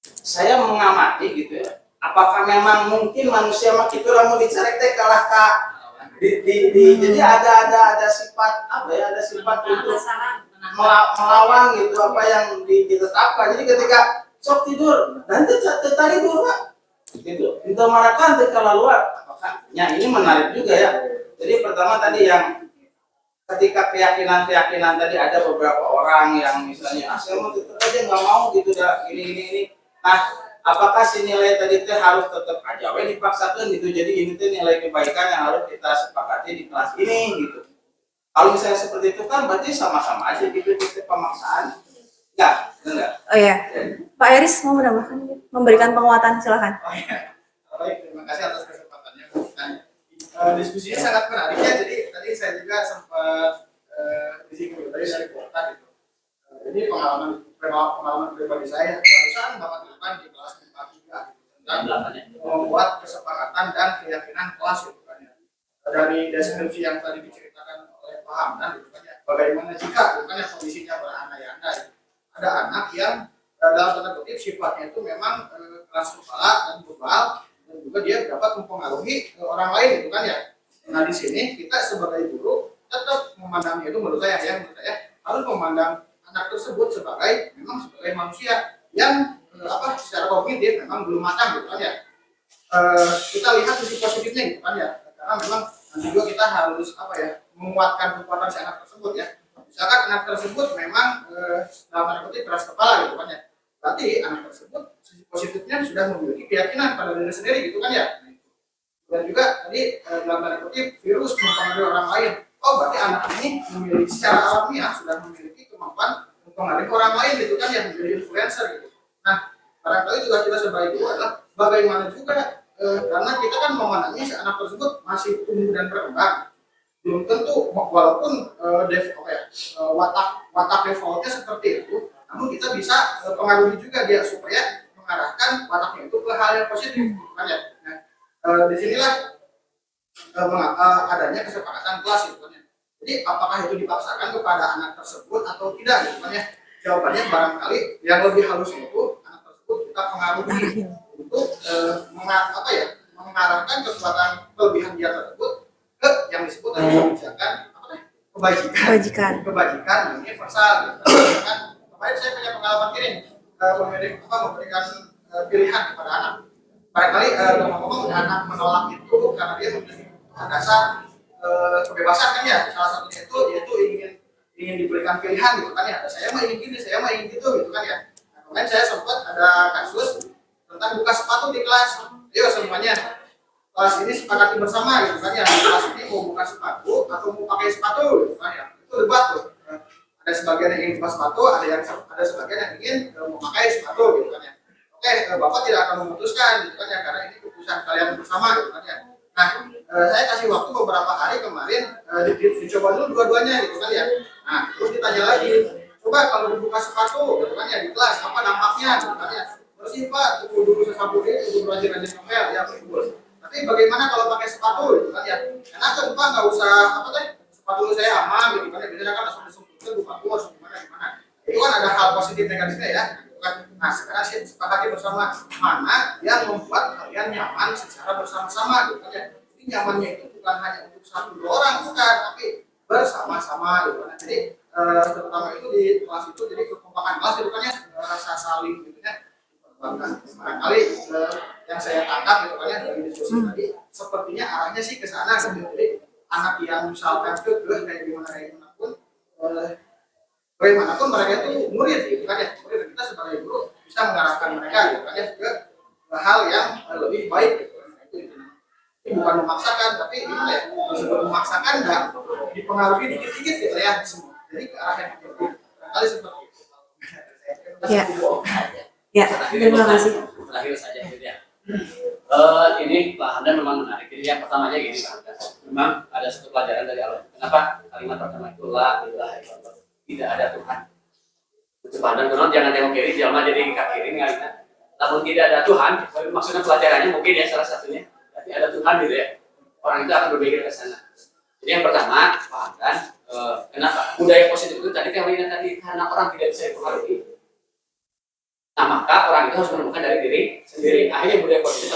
S5: Saya mengamati gitu ya, apakah memang mungkin manusia mah itu mau dicarek teh kalah kak jadi ada sifat apa ya, ada sifat untuk melawan gitu apa yang ditetapkan. Jadi ketika sok tidur nanti tadi tidur Pak gitu itu marakan terkeluar apakah ya ini menarik juga ya. Jadi pertama tadi yang ketika keyakinan tadi ada beberapa orang yang misalnya saya mau tetap aja nggak mau gitu dah ini. Nah apakah si nilai tadi teh harus tetap aja dipaksakan gitu. Jadi ini tuh nilai kebaikan yang harus kita sepakati di kelas ini gitu. Kalau misalnya seperti itu kan berarti sama-sama aja gitu itu pemaksaan. Enggak.
S2: Oh iya. Pak Eris mau menambahkan, memberikan penguatan, silakan.
S4: Oh iya. Baik, terima kasih atas kesempatannya. Diskusinya sangat menarik ya. Jadi tadi saya juga sempat disinggung dari kuota gitu. Jadi pengalaman pribadi saya barusan Bapak temukan di kelas 43 tentang membuat kesepakatan dan keyakinan kelas gitu kan ya. Dari deskripsi yang tadi diceritakan oleh Pak Hamdan gitu kan ya. Bagaimana jika gitu kan ya kondisinya berandai-andai. Ada anak yang dalam tanda kutip sifatnya itu memang keras kepala dan bebal dan juga dia dapat mempengaruhi orang lain gitu kan ya. Nah di sini kita sebagai guru tetap memandangnya itu menurut saya harus memandang anak tersebut sebagai manusia yang secara kognitif memang belum matang gitu kan ya. Kita lihat sisi positifnya gitu kan ya. Karena memang nanti juga kita harus menguatkan kekuatan si anak tersebut ya. Misalkan anak tersebut memang dalam tanda kutip keras kepala gitu kan ya. Berarti anak tersebut sisi positifnya sudah memiliki keyakinan pada diri sendiri gitu kan ya. Dan juga tadi dalam tanda kutip virus mempengaruhi orang lain. Oh berarti anak ini memiliki secara alamiah sudah memiliki kemampuan mempengaruhi orang lain gitu kan yang menjadi influencer gitu. Nah barangkali juga kita sebagai guru adalah bagaimana juga karena kita kan memandangnya si anak tersebut masih tumbuh dan berkembang. Belum tentu walaupun watak defaultnya seperti itu, namun kita bisa pengaruhi juga dia supaya mengarahkan wataknya itu ke hal yang positif kan ya. Nah, disinilah adanya kesepakatan kelas gitu kan ya. Jadi apakah itu dipaksakan kepada anak tersebut atau tidak gitu kan ya. Jawabannya barangkali yang lebih halus itu anak tersebut kita pengaruhi untuk mengarahkan kekuatan kelebihan dia tersebut ke yang disebut kebijakan kebajikan universal gitu. Kan kemarin saya punya pengalaman gini memberikan pilihan kepada anak. Barangkali ngomong-ngomong anak menolak itu karena dia memiliki dasar kebebasan kan ya. Salah satunya itu yaitu ingin diberikan pilihan gitu kan ya. Saya mau ingin gini, saya mau ingin gitu gitu kan ya. Nah, kemarin saya sempat ada kasus tentang buka sepatu di kelas. Ayo semuanya kelas ini sepakati bersama gitu kan ya. Kelas ini mau buka sepatu atau mau pakai sepatu gitu kan ya. Itu debat tuh. Ada sebagian yang ingin buka sepatu, ada sebagian yang ingin memakai sepatu gitu kan ya. Oke, Bapak tidak akan memutuskan gitu kan ya karena ini keputusan kalian bersama gitu kan ya. Nah, saya kasih waktu beberapa hari kemarin dicoba dulu dua-duanya gitu kan ya. Nah, terus ditanya lagi, coba kalau dibuka sepatu gitu kan ya di kelas apa dampaknya gitu kan ya. Bersih Pak, dulu sesapu itu rajin-rajin ngomel ya betul. Tapi bagaimana kalau pakai sepatu gitu kan ya. Enak kan Pak nggak usah sepatu saya aman gitu kan ya. Biasanya kan langsung disebutkan buka harus gimana. Itu kan ada hal positif negatifnya ya. Nah sekarang saya sepakati bersama mana yang membuat kalian nyaman secara bersama-sama gitu kan ya. Jadi nyamannya itu bukan hanya untuk satu dua orang bukan, tapi bersama-sama gitu kan. Jadi terutama itu di kelas itu jadi kekompakan kelas gitu kan ya, rasa saling gitu ya. Barangkali yang saya tangkap gitu kan ya dari diskusi tadi sepertinya arahnya sih ke sana gitu. Jadi anak yang misalkan kayak gimana pun bagaimanapun mereka itu murid gitu kan ya. Murid kita sebagai guru bisa mengarahkan mereka gitu kan ya ke hal yang lebih baik gitu. Ini bukan memaksakan tapi gimana ya, disebut memaksakan dan dipengaruhi dikit-dikit gitu ya semua. Jadi ke arah yang berbeda. Kali seperti itu.
S2: Ya. Ya, terima kasih.
S6: Terakhir saja gitu ya. Ini Pak Hamdan memang menarik. Jadi yang pertamanya gini Pak Hamdan. Memang ada satu pelajaran dari Allah. Kenapa kalimat pertama itu la ilaha illallah. Tidak ada Tuhan. Pak Hamdan benar jangan tengok kiri, jangan jadi kaki kiri ngalihkan. Namun tidak ada Tuhan, maksudnya pelajarannya mungkin ya salah satunya. Tapi ada Tuhan gitu ya. Orang itu akan berpikir ke sana. Jadi yang pertama Pak Hamdan, kenapa budaya positif itu tadi teorinya tadi karena orang tidak bisa dipengaruhi. Nah maka orang itu harus menemukan dari diri sendiri. Akhirnya budaya positif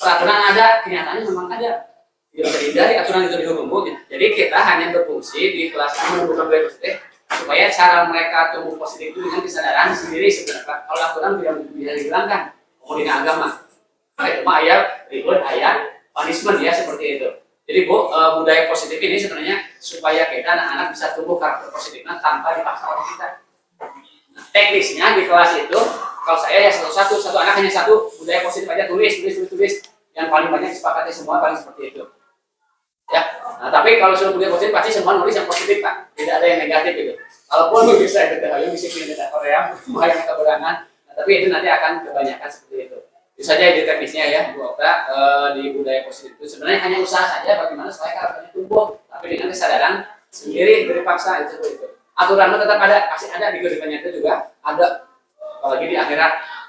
S6: peraturan ada, kenyataannya memang ada. Tidak bisa dihindari aturan itu dihukum. Jadi kita hanya berfungsi di kelas menumbuhkan budaya positif supaya cara mereka tumbuh positif itu dengan kesadaran sendiri sebenarnya. Kalau aturan tidak bisa dihilangkan, kemudian agama. Itu mah ayat ribut, ayat punishment ya seperti itu. Jadi Bu, budaya positif ini sebenarnya supaya kita anak-anak bisa tumbuh karakter positifnya tanpa dipaksa oleh kita. Nah, teknisnya di kelas itu, kalau saya ya satu anak hanya satu budaya positif aja tulis. Yang paling banyak disepakati semua paling seperti itu. Ya, nah, tapi kalau sudah budaya positif pasti semua nulis yang positif Pak, tidak ada yang negatif gitu. Kalaupun bisa itu disiplin tidak Korea, yang keberangan, nah, tapi itu nanti akan kebanyakan seperti itu. Itu saja ide teknisnya ya Bu Okta, di budaya positif itu sebenarnya hanya usaha saja bagaimana supaya karakternya tumbuh, tapi dengan kesadaran sendiri dipaksa itu. Aturannya tetap ada, pasti ada di kehidupannya itu juga ada, apalagi di akhirat.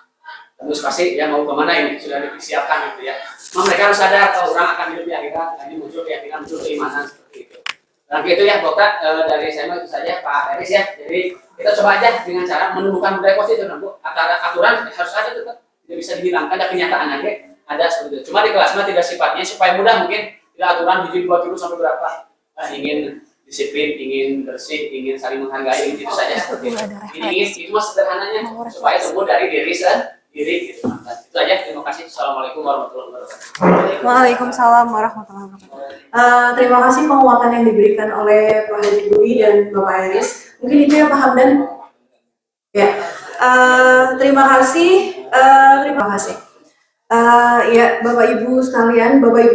S6: Terus pasti ya mau kemana ini sudah disiapkan gitu ya. Mereka harus sadar kalau orang akan hidup di akhirat, ini muncul keyakinan, muncul keimanan seperti itu. Nah itu ya Bu Okta, dari saya itu saja Pak Eris ya. Jadi kita coba aja dengan cara menumbuhkan budaya positif Bu. Aturan harus ada tetap. Tidak bisa dihilangkan, ada kenyataan aja ada seperti itu. Cuma di kelasnya tidak sifatnya supaya mudah mungkin tidak aturan hiji 2 sampai berapa. Ingin disiplin, ingin bersih, ingin saling menghargai, itu saja seperti itu. Ini itu mas sederhananya supaya tumbuh dari diri sendiri gitu. Itu aja. Terima kasih. Assalamualaikum warahmatullahi wabarakatuh.
S2: Waalaikumsalam warahmatullahi wabarakatuh. Terima kasih penguatan yang diberikan oleh Pak Haji Dwi dan Bapak Eris. Mungkin itu ya Pak Hamdan. Ya. Terima kasih. Ya Bapak Ibu sekalian, Bapak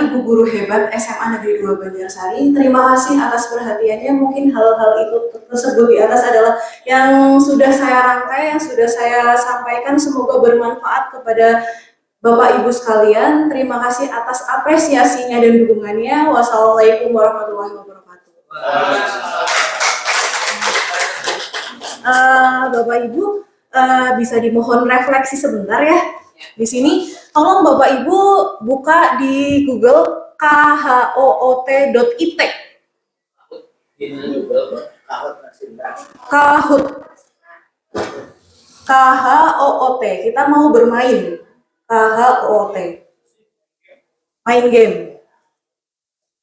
S2: Ibu guru hebat SMA Negeri 2 Banjarsari, terima kasih atas perhatiannya. Mungkin hal-hal itu tersebut di atas adalah yang sudah saya rangkai, yang sudah saya sampaikan, semoga bermanfaat kepada Bapak Ibu sekalian. Terima kasih atas apresiasinya dan dukungannya. Wassalamualaikum warahmatullahi wabarakatuh. Bapak Ibu bisa dimohon refleksi sebentar ya. Di sini tolong Bapak Ibu buka di Google khoot.it. Kahoot. KHOOT. Kita mau bermain. KHOOT. Main game.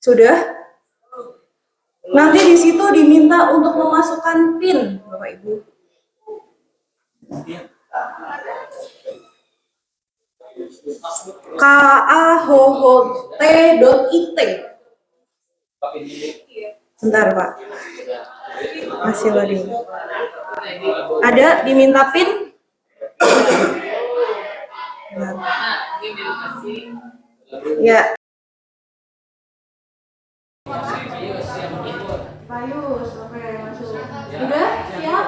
S2: Sudah? Nanti di situ diminta untuk memasukkan PIN, Bapak Ibu. kahoot.it. Bentar Pak, masih loading. Ada diminta PIN? Ya. Payus, oke masuk. Sudah siap?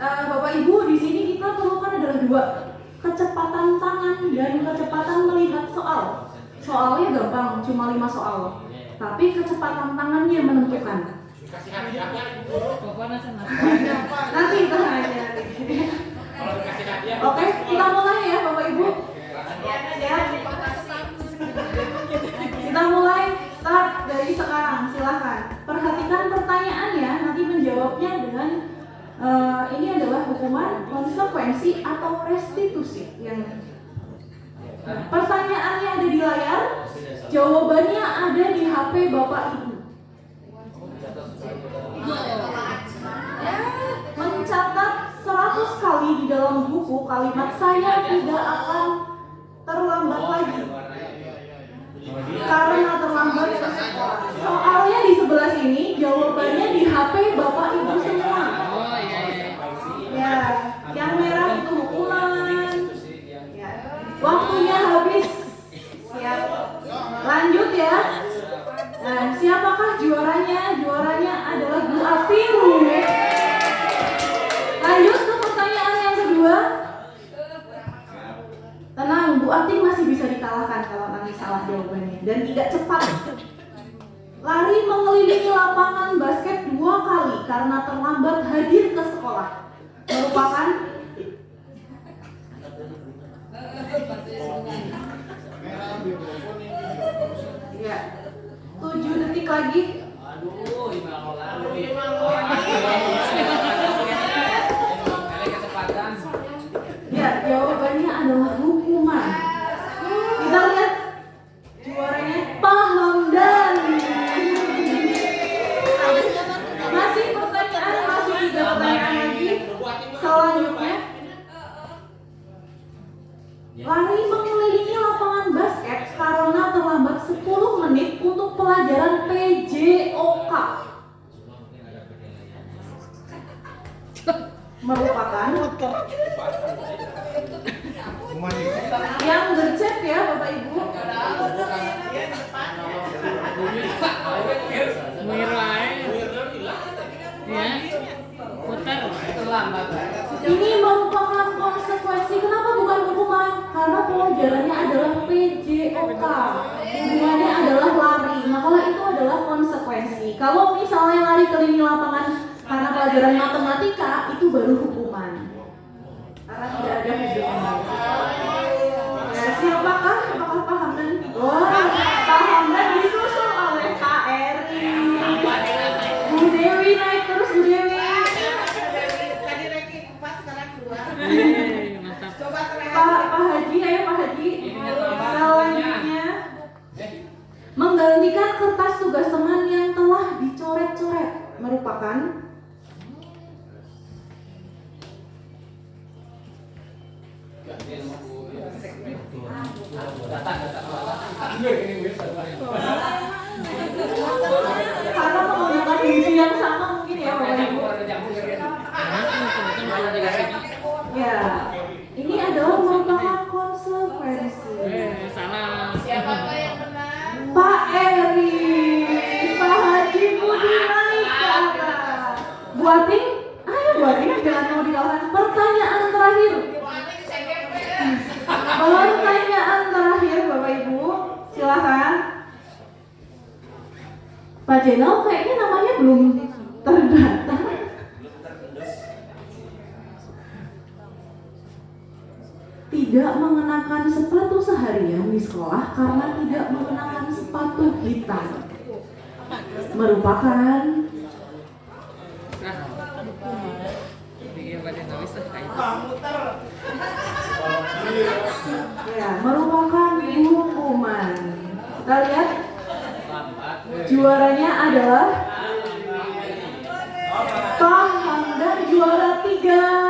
S2: Bapak Ibu, di sini kita perlukan adalah 2, kecepatan tangan dan kecepatan melihat soal. Soalnya gampang, cuma 5 soal. Tapi kecepatan tangannya menentukan. Nanti kita aja. Oke, kita mulai ya Bapak Ibu. Kita mulai start dari sekarang, silahkan. Perhatikan pertanyaannya, nanti menjawabnya dengan ini adalah hukuman, konsekuensi, atau restitusi. Pertanyaannya ada di layar, jawabannya ada di HP Bapak Ibu. Mencatat 100 kali di dalam buku kalimat "saya tidak akan terlambat lagi" karena terlambat ke sekolah. Soalnya di sebelah sini, jawabannya di HP Bapak Ibu semua. Ya, yang merah itu hukuman. Ya, waktunya habis. Siap. Lanjut ya. Nah, siapakah juaranya? Juaranya adalah Bu Ating. Lanjut ke pertanyaan yang kedua. Tenang, Bu Ating masih bisa dikalahkan kalau nanti salah jawabannya dan tidak cepat. Lari mengelilingi lapangan basket 2 kali karena terlambat hadir ke sekolah. Merupakan ya, 7 detik lagi. Ya, jawabannya adalah hukuman.
S7: lari mengelilingi lapangan basket karena terlambat 10 menit untuk pelajaran PJOK. Merupakan yang bercet ya Bapak Ibu. Ini merupakan konsekuensi. Kenapa bukan hukuman? Karena pelajarannya adalah PJOK. Hubungannya adalah lari. Maka itu adalah konsekuensi. Kalau misalnya lari keliling lapangan karena pelajaran matematika, itu baru hukuman. Karena tidak ada hubungan. Ya, siapakah? Apakah Pak Hamdan? Wah, Pak Hamdan disusul oleh Pak Eri. Bu Dewi naik terus, Bu Dewi. Pak Haji, ayo Pak Haji. Selanjutnya menggantikan kertas tugas teman yang telah dicoret-coret merupakan karena menggunakan diisi yang sama mungkin ya Bapak Ibu. Ya, ini adalah merupakan konsekuensi.
S8: Salah.
S3: Siapa yang benar?
S7: Pak Eri, Pak Haji Budi naik ke atas. Bu Ating, ayo Bu Ating, jangan mau dilawan. Pertanyaan terakhir. Pertanyaan terakhir Bapak Ibu, silakan. Pak Jenal kayaknya namanya belum terdata. Tidak mengenakan sepatu seharian di sekolah karena tidak mengenakan sepatu hitam merupakan ya, merupakan hukuman. Kita lihat juaranya adalah Pak Hamdan, juara 3.